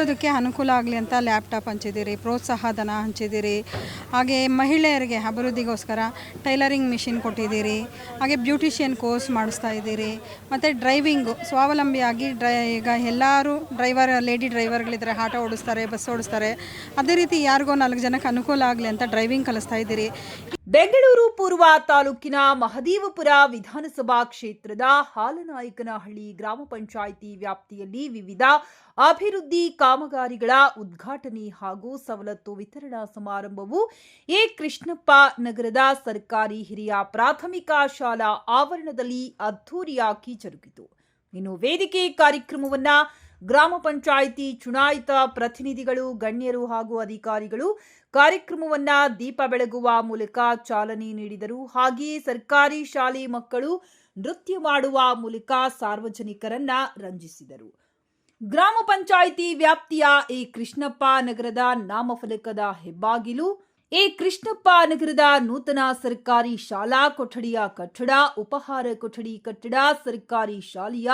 ಅದಕ್ಕೆ ಅನುಕೂಲ ಆಗಲಿ ಅಂತ ಲ್ಯಾಪ್ಟಾಪ್ ಹಂಚಿದ್ದೀರಿ, ಪ್ರೋತ್ಸಾಹ ಧನ ಹಂಚಿದ್ದೀರಿ. ಹಾಗೆ ಮಹಿಳೆಯರಿಗೆ ಅಭಿವೃದ್ಧಿಗೋಸ್ಕರ ಟೈಲರಿಂಗ್ ಮಿಷಿನ್ ಕೊಟ್ಟಿದ್ದೀರಿ. ಹಾಗೆ ಬ್ಯೂಟಿಷಿಯನ್ ಕೋರ್ಸ್ ಮಾಡಿಸ್ತಾ ಇದ್ದೀರಿ. ಮತ್ತು ಡ್ರೈವಿಂಗು ಸ್ವಾವಲಂಬಿಯಾಗಿ ಈಗ ಎಲ್ಲರೂ ಲೇಡಿ ಡ್ರೈವರ್ಗಳಿದ್ದಾರೆ, ಆಟೋ ಓಡಿಸ್ತಾರೆ, ಬಸ್ ಓಡಿಸ್ತಾರೆ. ಅದೇ ರೀತಿ ಯಾರಿಗೋ 4 ಜನಕ್ಕೆ ಅನುಕೂಲ ಆಗಲಿ ಅಂತ ಡ್ರೈವಿಂಗ್ ಕಲಿಸ್ತಾ ಇದ್ದೀರಿ. ಬೆಂಗಳೂರು ಪೂರ್ವ ತಾಲೂಕಿನ ಮಹದೇವಪುರ ವಿಧಾನಸಭಾ ಕ್ಷೇತ್ರದ ಹಾಲನಾಯಕನಹಳ್ಳಿ ಗ್ರಾಮ ಪಂಚಾಯಿತಿ ವ್ಯಾಪ್ತಿಯಲ್ಲಿ ವಿವಿಧ ಅಭಿವೃದ್ಧಿ ಕಾಮಗಾರಿಗಳ ಉದ್ಘಾಟನೆ ಹಾಗೂ ಸವಲತ್ತು ವಿತರಣಾ ಸಮಾರಂಭವು ಎ ಕೃಷ್ಣಪ್ಪ ನಗರದ ಸರ್ಕಾರಿ ಹಿರಿಯ ಪ್ರಾಥಮಿಕ ಶಾಲಾ ಆವರಣದಲ್ಲಿ ಅದ್ಧೂರಿಯಾಗಿ ಜರುಗಿತು. ಇನ್ನು ವೇದಿಕೆ ಕಾರ್ಯಕ್ರಮವನ್ನ ಗ್ರಾಮ ಪಂಚಾಯಿತಿ ಚುನಾಯಿತ ಪ್ರತಿನಿಧಿಗಳು, ಗಣ್ಯರು ಹಾಗೂ ಅಧಿಕಾರಿಗಳು ಕಾರ್ಯಕ್ರಮವನ್ನ ದೀಪ ಬೆಳಗುವ ಮೂಲಕ ಚಾಲನೆ ನೀಡಿದರು. ಹಾಗೆಯೇ ಸರ್ಕಾರಿ ಶಾಲೆ ಮಕ್ಕಳು ನೃತ್ಯ ಮಾಡುವ ಮೂಲಕ ಸಾರ್ವಜನಿಕರನ್ನ ರಂಜಿಸಿದರು. ಗ್ರಾಮ ಪಂಚಾಯಿತಿ ವ್ಯಾಪ್ತಿಯ ಎ ಕೃಷ್ಣಪ್ಪ ನಗರದ ನಾಮಫಲಕದ ಹೆಬ್ಬಾಗಿಲು, ಎ ಕೃಷ್ಣಪ್ಪ ನಗರದ ನೂತನ ಸರ್ಕಾರಿ ಶಾಲಾ ಕೊಠಡಿಯ ಕಟ್ಟಡ, ಉಪಹಾರ ಕೊಠಡಿ ಕಟ್ಟಡ, ಸರ್ಕಾರಿ ಶಾಲೆಯ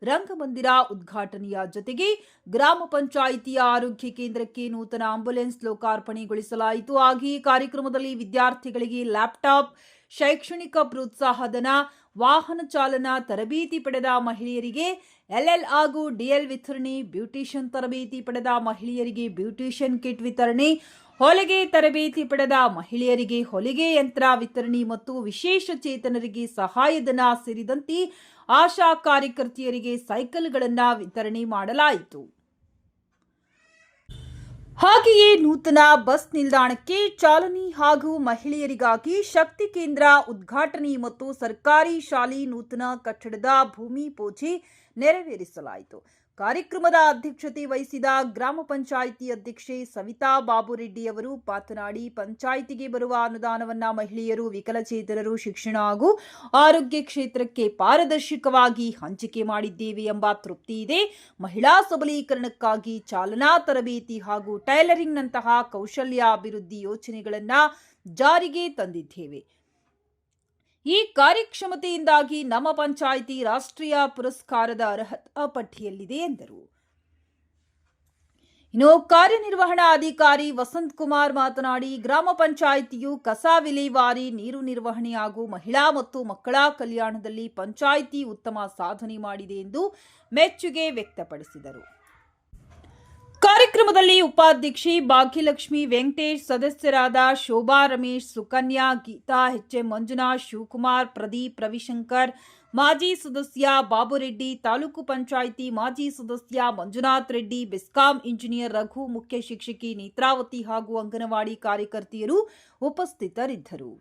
ರಂಗಮಂದಿರ ಉದ್ಘಾಟನೆಯ ಜೊತೆಗೆ ಗ್ರಾಮ ಪಂಚಾಯಿತಿಯ ಆರೋಗ್ಯ ಕೇಂದ್ರಕ್ಕೆ ನೂತನ ಆಂಬ್ಯುಲೆನ್ಸ್ ಲೋಕಾರ್ಪಣೆಗೊಳಿಸಲಾಯಿತು. ಹಾಗೆಯೇ ಕಾರ್ಯಕ್ರಮದಲ್ಲಿ ವಿದ್ಯಾರ್ಥಿಗಳಿಗೆ ಲ್ಯಾಪ್ಟಾಪ್, ಶೈಕ್ಷಣಿಕ ಪ್ರೋತ್ಸಾಹಧನ, ವಾಹನ ಚಾಲನಾ ತರಬೇತಿ ಪಡೆದ ಮಹಿಳೆಯರಿಗೆ LL ಹಾಗೂ DL ವಿತರಣೆ, ಬ್ಯೂಟಿಷಿಯನ್ ತರಬೇತಿ ಪಡೆದ ಮಹಿಳೆಯರಿಗೆ ಬ್ಯೂಟಿಷಿಯನ್ ಕಿಟ್ ವಿತರಣೆ, ಹೊಲಿಗೆ ತರಬೇತಿ ಪಡೆದ ಮಹಿಳೆಯರಿಗೆ ಹೊಲಿಗೆ ಯಂತ್ರ ವಿತರಣೆ ಮತ್ತು ವಿಶೇಷ ಚೇತನರಿಗೆ ಸಹಾಯಧನ ಸೇರಿದಂತೆ ಆಶಾ ಕಾರ್ಯಕರ್ತೆಯರಿಗೆ ಸೈಕಲ್ಗಳನ್ನು ವಿತರಣೆ ಮಾಡಲಾಯಿತು. ಹಾಗೆಯೇ ನೂತನ ಬಸ್ ನಿಲ್ದಾಣಕ್ಕೆ ಚಾಲನೆ ಹಾಗೂ ಮಹಿಳೆಯರಿಗಾಗಿ ಶಕ್ತಿ ಕೇಂದ್ರ ಉದ್ಘಾಟನೆ ಮತ್ತು ಸರ್ಕಾರಿ ಶಾಲೆ ನೂತನ ಕಟ್ಟಡದ ಭೂಮಿ ಪೂಜೆ ನೆರವೇರಿಸಲಾಯಿತು. ಕಾರ್ಯಕ್ರಮದ ಅಧ್ಯಕ್ಷತೆ ವಹಿಸಿದ ಗ್ರಾಮ ಪಂಚಾಯಿತಿ ಅಧ್ಯಕ್ಷೆ ಸವಿತಾ ಬಾಬುರೆಡ್ಡಿ ಅವರು ಮಾತನಾಡಿ, ಪಂಚಾಯಿತಿಗೆ ಬರುವ ಅನುದಾನವನ್ನ ಮಹಿಳೆಯರು, ವಿಕಲಚೇತನರು, ಶಿಕ್ಷಣ ಹಾಗೂ ಆರೋಗ್ಯ ಕ್ಷೇತ್ರಕ್ಕೆ ಪಾರದರ್ಶಕವಾಗಿ ಹಂಚಿಕೆ ಮಾಡಿದ್ದೇವೆ ಎಂಬ ತೃಪ್ತಿ ಇದೆ. ಮಹಿಳಾ ಸಬಲೀಕರಣಕ್ಕಾಗಿ ಚಾಲನಾ ತರಬೇತಿ ಹಾಗೂ ಟೈಲರಿಂಗ್ನಂತಹ ಕೌಶಲ್ಯ ಅಭಿವೃದ್ಧಿ ಯೋಜನೆಗಳನ್ನು ಜಾರಿಗೆ ತಂದಿದ್ದೇವೆ. ಈ ಕಾರ್ಯಕ್ಷಮತೆಯಿಂದಾಗಿ ನಮ್ಮ ಪಂಚಾಯಿತಿ ರಾಷ್ಟ್ರೀಯ ಪುರಸ್ಕಾರದ ಅರ್ಹತಾ ಪಟ್ಟಿಯಲ್ಲಿದೆ ಎಂದರು. ಇನ್ನು ಕಾರ್ಯನಿರ್ವಹಣಾ ಅಧಿಕಾರಿ ವಸಂತ್ ಕುಮಾರ್ ಮಾತನಾಡಿ, ಗ್ರಾಮ ಪಂಚಾಯಿತಿಯು ಕಸ ವಿಲೇವಾರಿ, ನೀರು ನಿರ್ವಹಣೆ ಹಾಗೂ ಮಹಿಳಾ ಮತ್ತು ಮಕ್ಕಳ ಕಲ್ಯಾಣದಲ್ಲಿ ಪಂಚಾಯಿತಿ ಉತ್ತಮ ಸಾಧನೆ ಮಾಡಿದೆ ಎಂದು ಮೆಚ್ಚುಗೆ ವ್ಯಕ್ತಪಡಿಸಿದರು. ಕಾರ್ಯಕ್ರಮದಲ್ಲಿ ಉಪಾಧ್ಯಕ್ಷೆ ಭಾಗ್ಯಲಕ್ಷ್ಮಿ, ವೆಂಕಟೇಶ್, ಸದಸ್ಯರಾದ ಶೋಭಾ, ರಮೇಶ್, ಸುಕನ್ಯಾ, ಗೀತಾ, HM ಮಂಜುನಾಥ್, ಶಿವಕುಮಾರ್, ಪ್ರದೀಪ್, ರವಿಶಂಕರ್, ಮಾಜಿ ಸದಸ್ಯ ಬಾಬುರೆಡ್ಡಿ, ತಾಲೂಕು ಪಂಚಾಯಿತಿ ಮಾಜಿ ಸದಸ್ಯ ಮಂಜುನಾಥ್ ರೆಡ್ಡಿ, ಬೆಸ್ಕಾಂ ಇಂಜಿನಿಯರ್ ರಘು, ಮುಖ್ಯ ಶಿಕ್ಷಕಿ ನೇತ್ರಾವತಿ ಹಾಗೂ ಅಂಗನವಾಡಿ ಕಾರ್ಯಕರ್ತೆಯರು ಉಪಸ್ಥಿತರಿದ್ದರು.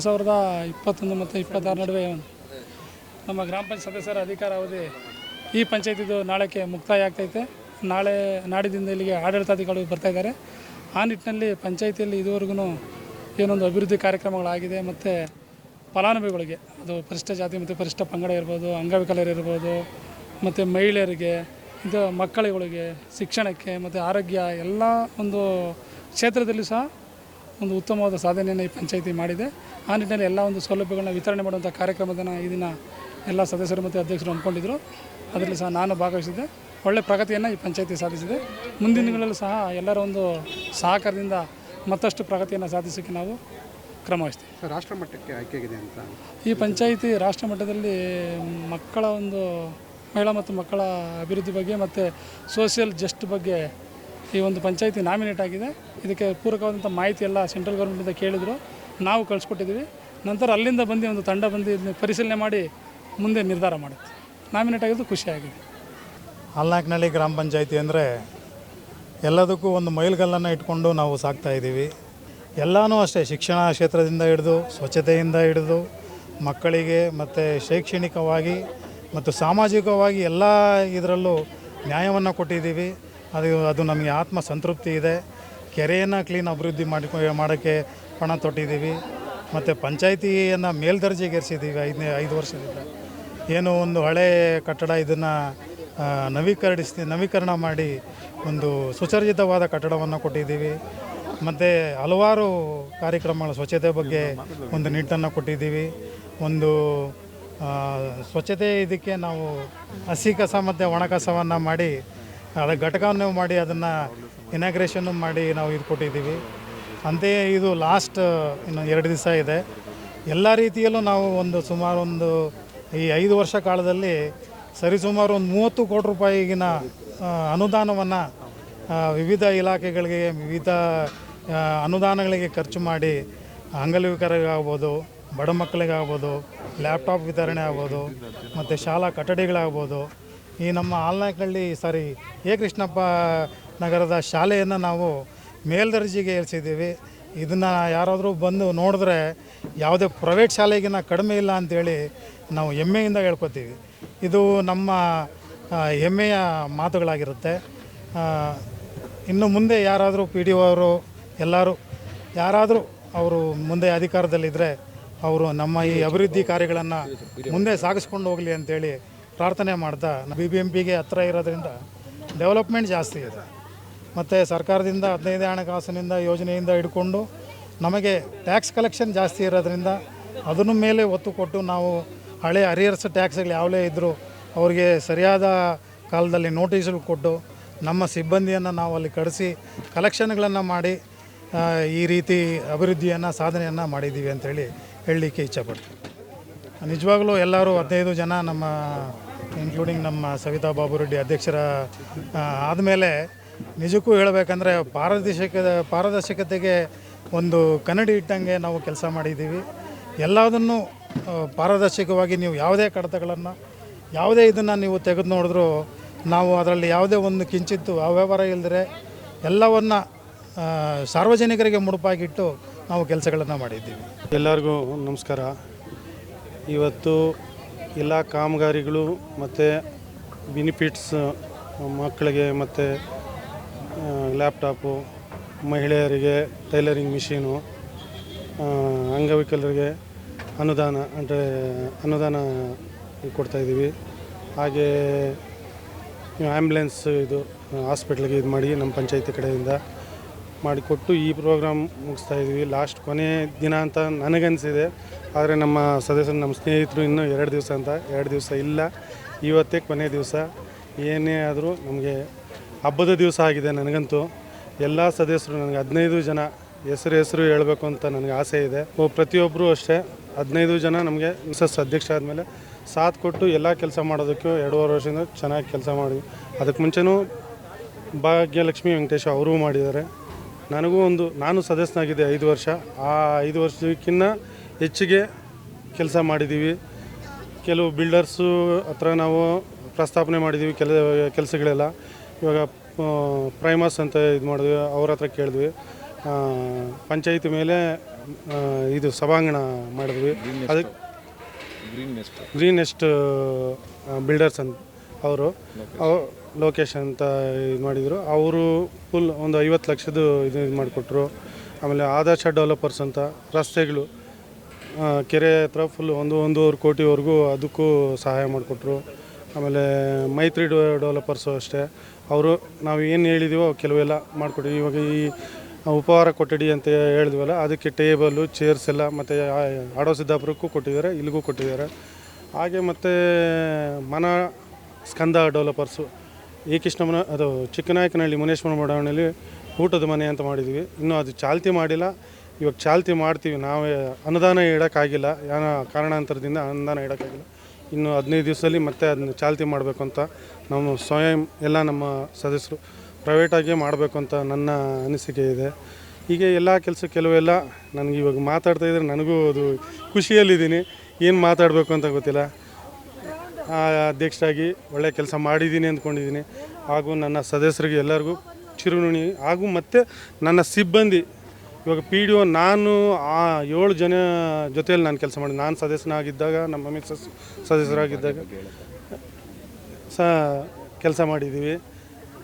2021 ಮತ್ತು 26 ನಡುವೆ ನಮ್ಮ ಗ್ರಾಮ ಪಂಚಾಯತ್ ಸದಸ್ಯರ ಅಧಿಕಾರಾವಧಿ ಈ ಪಂಚಾಯತಿದು ನಾಳೆಗೆ ಮುಕ್ತಾಯ ಆಗ್ತೈತೆ. ನಾಡಿದಿಂದ ಇಲ್ಲಿಗೆ ಆಡಳಿತಾಧಿಕಾರಿಗಳು ಬರ್ತಾಯಿದ್ದಾರೆ. ಆ ನಿಟ್ಟಿನಲ್ಲಿ ಪಂಚಾಯತಿಯಲ್ಲಿ ಇದುವರೆಗೂ ಏನೊಂದು ಅಭಿವೃದ್ಧಿ ಕಾರ್ಯಕ್ರಮಗಳಾಗಿದೆ ಮತ್ತು ಫಲಾನುಭವಿಗಳಿಗೆ, ಅದು ಪರಿಶಿಷ್ಟ ಜಾತಿ ಮತ್ತು ಪರಿಶಿಷ್ಟ ಪಂಗಡ ಇರ್ಬೋದು, ಅಂಗವಿಕಲರಿರ್ಬೋದು, ಮತ್ತು ಮಹಿಳೆಯರಿಗೆ, ಇದು ಮಕ್ಕಳುಗಳಿಗೆ, ಶಿಕ್ಷಣಕ್ಕೆ ಮತ್ತು ಆರೋಗ್ಯ ಎಲ್ಲ ಒಂದು ಕ್ಷೇತ್ರದಲ್ಲಿ ಸಹ ಒಂದು ಉತ್ತಮವಾದ ಸಾಧನೆಯನ್ನು ಈ ಪಂಚಾಯತಿ ಮಾಡಿದೆ. ಆ ನಿಟ್ಟಿನಲ್ಲಿ ಎಲ್ಲ ಒಂದು ಸೌಲಭ್ಯಗಳನ್ನ ವಿತರಣೆ ಮಾಡುವಂಥ ಕಾರ್ಯಕ್ರಮವನ್ನು ಈ ದಿನ ಎಲ್ಲ ಸದಸ್ಯರು ಮತ್ತು ಅಧ್ಯಕ್ಷರು ಹಮ್ಮಿಕೊಂಡಿದ್ದರು. ಅದರಲ್ಲಿ ಸಹ ನಾನು ಭಾಗವಹಿಸಿದ್ದೆ. ಒಳ್ಳೆಯ ಪ್ರಗತಿಯನ್ನು ಈ ಪಂಚಾಯತಿ ಸಾಧಿಸಿದೆ. ಮುಂದಿನ ದಿನಗಳಲ್ಲೂ ಸಹ ಎಲ್ಲರ ಒಂದು ಸಹಕಾರದಿಂದ ಮತ್ತಷ್ಟು ಪ್ರಗತಿಯನ್ನು ಸಾಧಿಸೋಕ್ಕೆ ನಾವು ಕ್ರಮ ವಹಿಸ್ತೀವಿ. ರಾಷ್ಟ್ರ ಮಟ್ಟಕ್ಕೆ ಆಯ್ಕೆಯಾಗಿದೆ ಅಂತ ಈ ಪಂಚಾಯಿತಿ ರಾಷ್ಟ್ರ ಮಟ್ಟದಲ್ಲಿ ಮಕ್ಕಳ ಒಂದು ಮಹಿಳಾ ಮತ್ತು ಮಕ್ಕಳ ಅಭಿವೃದ್ಧಿ ಬಗ್ಗೆ ಮತ್ತು ಸೋಷಿಯಲ್ ಜಸ್ಟ್ ಬಗ್ಗೆ ಈ ಒಂದು ಪಂಚಾಯಿತಿ ನಾಮಿನೇಟ್ ಆಗಿದೆ. ಇದಕ್ಕೆ ಪೂರಕವಾದಂಥ ಮಾಹಿತಿ ಎಲ್ಲ ಸೆಂಟ್ರಲ್ ಗೌರ್ಮೆಂಟಿಂದ ಕೇಳಿದರು, ನಾವು ಕಳಿಸ್ಕೊಟ್ಟಿದ್ದೀವಿ. ನಂತರ ಅಲ್ಲಿಂದ ಬಂದು ಒಂದು ತಂಡ ಬಂದು ಇದನ್ನ ಪರಿಶೀಲನೆ ಮಾಡಿ ಮುಂದೆ ನಿರ್ಧಾರ ಮಾಡುತ್ತೆ. ನಾಮಿನೇಟ್ ಆಗಿದ್ದು ಖುಷಿಯಾಗಿದೆ. ಹಾಲ್ನಾಕ್ನಳ್ಳಿ ಗ್ರಾಮ ಪಂಚಾಯಿತಿ ಅಂದರೆ ಎಲ್ಲದಕ್ಕೂ ಒಂದು ಮೈಲ್ಗಲ್ಲನ್ನು ಇಟ್ಕೊಂಡು ನಾವು ಸಾಗ್ತಾಯಿದ್ದೀವಿ. ಎಲ್ಲನೂ ಅಷ್ಟೇ, ಶಿಕ್ಷಣ ಕ್ಷೇತ್ರದಿಂದ ಹಿಡಿದು ಸ್ವಚ್ಛತೆಯಿಂದ ಹಿಡಿದು ಮಕ್ಕಳಿಗೆ ಮತ್ತು ಶೈಕ್ಷಣಿಕವಾಗಿ ಮತ್ತು ಸಾಮಾಜಿಕವಾಗಿ ಎಲ್ಲ ಇದರಲ್ಲೂ ನ್ಯಾಯವನ್ನು ಕೊಟ್ಟಿದ್ದೀವಿ. ಅದು ನಮಗೆ ಆತ್ಮ ಸಂತೃಪ್ತಿ ಇದೆ. ಕೆರೆಯನ್ನು ಕ್ಲೀನ್ ಅಭಿವೃದ್ಧಿ ಮಾಡೋಕ್ಕೆ ಪಣ ತೊಟ್ಟಿದ್ದೀವಿ. ಮತ್ತು ಪಂಚಾಯಿತಿಯನ್ನು ಮೇಲ್ದರ್ಜೆಗೇರಿಸಿದ್ದೀವಿ 5 ವರ್ಷದಿಂದ. ಏನು ಒಂದು ಹಳೆ ಕಟ್ಟಡ ಇದನ್ನು ನವೀಕರಣ ಮಾಡಿ ಒಂದು ಸುಸಜ್ಜಿತವಾದ ಕಟ್ಟಡವನ್ನು ಕೊಟ್ಟಿದ್ದೀವಿ. ಮತ್ತು ಹಲವಾರು ಕಾರ್ಯಕ್ರಮಗಳು ಸ್ವಚ್ಛತೆ ಬಗ್ಗೆ ಒಂದು ನಿಟ್ಟನ್ನು ಕೊಟ್ಟಿದ್ದೀವಿ. ಒಂದು ಸ್ವಚ್ಛತೆ ಇದಕ್ಕೆ ನಾವು ಹಸಿ ಕಸ ಮತ್ತು ಒಣ ಕಸವನ್ನು ಮಾಡಿ ಅದರ ಘಟಕವನ್ನು ಮಾಡಿ ಅದನ್ನು ಇನಾಗ್ರೇಷನ್ನು ಮಾಡಿ ನಾವು ಇದು ಕೊಟ್ಟಿದ್ದೀವಿ. ಅಂತೆಯೇ ಇದು ಲಾಸ್ಟ್ ಇನ್ನು 2 ದಿವಸ ಇದೆ. ಎಲ್ಲ ರೀತಿಯಲ್ಲೂ ನಾವು ಸುಮಾರು ಈ 5 ವರ್ಷ ಕಾಲದಲ್ಲಿ ಸರಿಸುಮಾರು ಒಂದು 30 ಕೋಟಿ ರೂಪಾಯಿಗಿನ ಅನುದಾನವನ್ನು ವಿವಿಧ ಇಲಾಖೆಗಳಿಗೆ, ವಿವಿಧ ಅನುದಾನಗಳಿಗೆ ಖರ್ಚು ಮಾಡಿ ಅಂಗವಿಕಲರಿಗಾಗ್ಬೋದು, ಬಡ ಮಕ್ಕಳಿಗಾಗ್ಬೋದು, ಲ್ಯಾಪ್ಟಾಪ್ ವಿತರಣೆ ಆಗ್ಬೋದು, ಮತ್ತು ಶಾಲಾ ಕಟ್ಟಡಗಳಾಗ್ಬೋದು. ಈ ನಮ್ಮ ಹಾಲ್ನಾಕ್ನಳ್ಳಿ ಎ ಕೃಷ್ಣಪ್ಪ ನಗರದ ಶಾಲೆಯನ್ನು ನಾವು ಮೇಲ್ದರ್ಜೆಗೆ ಏರಿಸಿದ್ದೀವಿ. ಇದನ್ನು ಯಾರಾದರೂ ಬಂದು ನೋಡಿದ್ರೆ ಯಾವುದೇ ಪ್ರೈವೇಟ್ ಶಾಲೆಗಿನ್ನ ಕಡಿಮೆ ಇಲ್ಲ ಅಂಥೇಳಿ ನಾವು ಹೆಮ್ಮೆಯಿಂದ ಹೇಳ್ಕೊತೀವಿ. ಇದು ನಮ್ಮ ಹೆಮ್ಮೆಯ ಮಾತುಗಳಾಗಿರುತ್ತೆ. ಇನ್ನು ಮುಂದೆ ಯಾರಾದರೂ PDO ಅವರು ಯಾರಾದರೂ ಅವರು ಮುಂದೆ ಅಧಿಕಾರದಲ್ಲಿದ್ದರೆ ಅವರು ನಮ್ಮ ಈ ಅಭಿವೃದ್ಧಿ ಕಾರ್ಯಗಳನ್ನು ಮುಂದೆ ಸಾಗಿಸ್ಕೊಂಡು ಹೋಗಲಿ ಅಂತೇಳಿ ಪ್ರಾರ್ಥನೆ ಮಾಡ್ತಾ, BBMPಗೆ ಹತ್ತಿರ ಇರೋದ್ರಿಂದ ಡೆವಲಪ್ಮೆಂಟ್ ಜಾಸ್ತಿ ಇದೆ. ಮತ್ತು ಸರ್ಕಾರದಿಂದ 15 ಹಣಕಾಸಿನಿಂದ ಯೋಜನೆಯಿಂದ ಹಿಡ್ಕೊಂಡು ನಮಗೆ ಟ್ಯಾಕ್ಸ್ ಕಲೆಕ್ಷನ್ ಜಾಸ್ತಿ ಇರೋದ್ರಿಂದ ಅದನ್ನ ಮೇಲೆ ಒತ್ತು ಕೊಟ್ಟು ನಾವು ಹಳೆ ಅರಿಯರ್ಸ್ ಟ್ಯಾಕ್ಸ್ಗಳು ಯಾವಲೇ ಇದ್ದರೂ ಅವ್ರಿಗೆ ಸರಿಯಾದ ಕಾಲದಲ್ಲಿ ನೋಟಿಸ್ಗಳು ಕೊಟ್ಟು ನಮ್ಮ ಸಿಬ್ಬಂದಿಯನ್ನು ನಾವು ಅಲ್ಲಿ ಕಳಿಸಿ ಕಲೆಕ್ಷನ್ಗಳನ್ನು ಮಾಡಿ ಈ ರೀತಿ ಅಭಿವೃದ್ಧಿಯನ್ನು ಸಾಧನೆಯನ್ನು ಮಾಡಿದ್ದೀವಿ ಅಂಥೇಳಿ ಹೇಳಲಿಕ್ಕೆ ಇಚ್ಛೆಪಡ್ತೀನಿ. ನಿಜವಾಗಲೂ ಎಲ್ಲರೂ 15 ಜನ ನಮ್ಮ ಇನ್ಕ್ಲೂಡಿಂಗ್ ನಮ್ಮ ಸವಿತಾ ಬಾಬುರೆಡ್ಡಿ ಅಧ್ಯಕ್ಷರ ಆದಮೇಲೆ ನಿಜಕ್ಕೂ ಹೇಳಬೇಕಂದ್ರೆ ಪಾರದರ್ಶಕತೆಗೆ ಒಂದು ಕನ್ನಡಿ ಇಟ್ಟಂಗೆ ನಾವು ಕೆಲಸ ಮಾಡಿದ್ದೀವಿ. ಎಲ್ಲದನ್ನು ಪಾರದರ್ಶಕವಾಗಿ ನೀವು ಯಾವುದೇ ಕಡತಗಳನ್ನು ಯಾವುದೇ ಇದನ್ನು ನೀವು ತೆಗೆದು ನೋಡಿದ್ರೂ ನಾವು ಅದರಲ್ಲಿ ಯಾವುದೇ ಒಂದು ಕಿಂಚಿತ್ತು ಅವ್ಯವಹಾರ ಇಲ್ಲದ್ರೆ ಎಲ್ಲವನ್ನು ಸಾರ್ವಜನಿಕರಿಗೆ ಮುಡುಪಾಗಿಟ್ಟು ನಾವು ಕೆಲಸಗಳನ್ನು ಮಾಡಿದ್ದೀವಿ. ಎಲ್ಲರಿಗೂ ನಮಸ್ಕಾರ. ಇವತ್ತು ಎಲ್ಲ ಕಾಮಗಾರಿಗಳು ಮತ್ತು ಬೆನಿಫಿಟ್ಸ್ ಮಕ್ಕಳಿಗೆ ಮತ್ತು ಲ್ಯಾಪ್ಟಾಪು, ಮಹಿಳೆಯರಿಗೆ ಟೈಲರಿಂಗ್ ಮಿಷಿನು, ಅಂಗವಿಕಲರಿಗೆ ಅನುದಾನ ಕೊಡ್ತಾಯಿದ್ದೀವಿ. ಹಾಗೇ ಆ್ಯಂಬುಲೆನ್ಸ್ ಇದು ಹಾಸ್ಪಿಟ್ಲಿಗೆ ಇದು ಮಾಡಿ ನಮ್ಮ ಪಂಚಾಯತಿ ಕಡೆಯಿಂದ ಮಾಡಿಕೊಟ್ಟು ಈ ಪ್ರೋಗ್ರಾಮ್ ಮುಗಿಸ್ತಾಯಿದ್ದೀವಿ. ಲಾಸ್ಟ್ ಕೊನೆ ದಿನ ಅಂತ ನನಗನ್ನಿಸಿದೆ. ಆದರೆ ನಮ್ಮ ಸದಸ್ಯರು, ನಮ್ಮ ಸ್ನೇಹಿತರು ಇನ್ನೂ 2 ದಿವಸ ಅಂತ, 2 ದಿವಸ ಇಲ್ಲ, ಇವತ್ತೇ ಕೊನೆ ದಿವಸ. ಏನೇ ಆದರೂ ನಮಗೆ ಹಬ್ಬದ ದಿವಸ ಆಗಿದೆ. ನನಗಂತೂ ಎಲ್ಲ ಸದಸ್ಯರು, ನನಗೆ 15 ಜನ ಹೆಸರು ಹೇಳಬೇಕು ಅಂತ ನನಗೆ ಆಸೆ ಇದೆ. ಪ್ರತಿಯೊಬ್ಬರು ಅಷ್ಟೇ 15 ಜನ ನಮಗೆ ಅಧ್ಯಕ್ಷ ಆದಮೇಲೆ ಸಾಥ್ ಕೊಟ್ಟು ಎಲ್ಲ ಕೆಲಸ ಮಾಡೋದಕ್ಕೆ 2.5 ವರ್ಷದಿಂದ ಚೆನ್ನಾಗಿ ಕೆಲಸ ಮಾಡಿದ್ವಿ. ಅದಕ್ಕೆ ಮುಂಚೆನೂ ಭಾಗ್ಯಲಕ್ಷ್ಮಿ ವೆಂಕಟೇಶ ಅವರೂ ಮಾಡಿದ್ದಾರೆ. ನಾನು ಸದಸ್ಯನಾಗಿದ್ದೆ 5 ವರ್ಷ. ಆ 5 ವರ್ಷಕ್ಕಿಂತ ಹೆಚ್ಚಿಗೆ ಕೆಲಸ ಮಾಡಿದ್ದೀವಿ. ಕೆಲವು ಬಿಲ್ಡರ್ಸು ಹತ್ರ ನಾವು ಪ್ರಸ್ತಾಪನೆ ಮಾಡಿದ್ದೀವಿ ಕೆಲಸಗಳೆಲ್ಲ. ಇವಾಗ ಪ್ರೈಮರ್ಸ್ ಅಂತ ಇದು ಮಾಡಿದ್ವಿ, ಅವ್ರ ಹತ್ರ ಕೇಳಿದ್ವಿ. ಪಂಚಾಯಿತಿ ಮೇಲೆ ಇದು ಸಭಾಂಗಣ ಮಾಡಿದ್ವಿ. ಅದಕ್ಕೆ ಗ್ರೀನ್ ನೆಸ್ಟ್ ಬಿಲ್ಡರ್ಸ್ ಅಂತ ಅವರು ಲೋಕೇಶ್ ಅಂತ ಇದು ಮಾಡಿದರು. ಅವರು ಫುಲ್ ಒಂದು 50 ಲಕ್ಷದ್ದು ಇದು ಮಾಡಿಕೊಟ್ರು. ಆಮೇಲೆ ಆದರ್ಶ ಡೆವಲಪರ್ಸ್ ಅಂತ ರಸ್ತೆಗಳು ಕೆರೆ ಹತ್ರ ಫುಲ್ ಒಂದೂವರೆ ಕೋಟಿವರೆಗೂ ಅದಕ್ಕೂ ಸಹಾಯ ಮಾಡಿಕೊಟ್ರು. ಆಮೇಲೆ ಮೈತ್ರಿ ಡೆವಲಪರ್ಸು ಅಷ್ಟೇ, ಅವರು ನಾವು ಏನು ಹೇಳಿದೀವೋ ಕೆಲವೆಲ್ಲ ಮಾಡಿಕೊಟ್ವಿ. ಇವಾಗ ಈ ಉಪಹಾರ ಕೊಠಡಿ ಅಂತ ಹೇಳಿದ್ವಲ್ಲ, ಅದಕ್ಕೆ ಟೇಬಲು ಚೇರ್ಸ್ ಎಲ್ಲ ಮತ್ತು ಆಡೋ ಸಿದ್ದಾಪುರಕ್ಕೂ ಕೊಟ್ಟಿದ್ದಾರೆ, ಇಲ್ಲಿಗೂ ಕೊಟ್ಟಿದ್ದಾರೆ. ಹಾಗೆ ಮತ್ತು ಮನ ಸ್ಕಂದ ಡೆವಲಪರ್ಸು ಈ ಕೃಷ್ಣಮ್ಮನ ಅದು ಚಿಕ್ಕನಾಯಕನಹಳ್ಳಿ ಮುನೇಶ್ವರ ಬಡಾವಣೆಯಲ್ಲಿ ಊಟದ ಮನೆ ಅಂತ ಮಾಡಿದ್ವಿ. ಇನ್ನೂ ಅದು ಚಾಲ್ತಿ ಮಾಡಿಲ್ಲ, ಇವಾಗ ಚಾಲ್ತಿ ಮಾಡ್ತೀವಿ. ನಾವೇ ಅನುದಾನ ಇಡೋಕ್ಕಾಗಿಲ್ಲ, ಏನೋ ಕಾರಣಾಂತರದಿಂದ ಅನುದಾನ ಇಡೋಕ್ಕಾಗಿಲ್ಲ. ಇನ್ನು 15 ದಿವಸದಲ್ಲಿ ಮತ್ತೆ ಅದನ್ನ ಚಾಲ್ತಿ ಮಾಡಬೇಕು ಅಂತ ನಾವು ಸ್ವಯಂ ಎಲ್ಲ ನಮ್ಮ ಸದಸ್ಯರು ಪ್ರೈವೇಟಾಗಿ ಮಾಡಬೇಕು ಅಂತ ನನ್ನ ಅನಿಸಿಕೆ ಇದೆ. ಹೀಗೆ ಎಲ್ಲ ಕೆಲಸ ಕೆಲವೆಲ್ಲ ನನಗೆ ಇವಾಗ ಮಾತಾಡ್ತಾಯಿದ್ರೆ ನನಗೂ ಅದು ಖುಷಿಯಲ್ಲಿದ್ದೀನಿ. ಏನು ಮಾತಾಡಬೇಕು ಅಂತ ಗೊತ್ತಿಲ್ಲ. ಅಧ್ಯಕ್ಷರಾಗಿ ಒಳ್ಳೆ ಕೆಲಸ ಮಾಡಿದ್ದೀನಿ ಅಂದ್ಕೊಂಡಿದ್ದೀನಿ. ಹಾಗೂ ನನ್ನ ಸದಸ್ಯರಿಗೆ ಎಲ್ಲರಿಗೂ ಚಿರುನುಣಿ ಹಾಗೂ ಮತ್ತು ನನ್ನ ಸಿಬ್ಬಂದಿ ಇವಾಗ PDO ನಾನು 7 ಜನ ಜೊತೆಯಲ್ಲಿ ನಾನು ಕೆಲಸ ಮಾಡಿದೆ. ನಾನು ಸದಸ್ಯನಾಗಿದ್ದಾಗ, ನಮ್ಮ ಮಿಸಸ್ ಸದಸ್ಯರಾಗಿದ್ದಾಗ ಕೆಲಸ ಮಾಡಿದ್ದೀವಿ.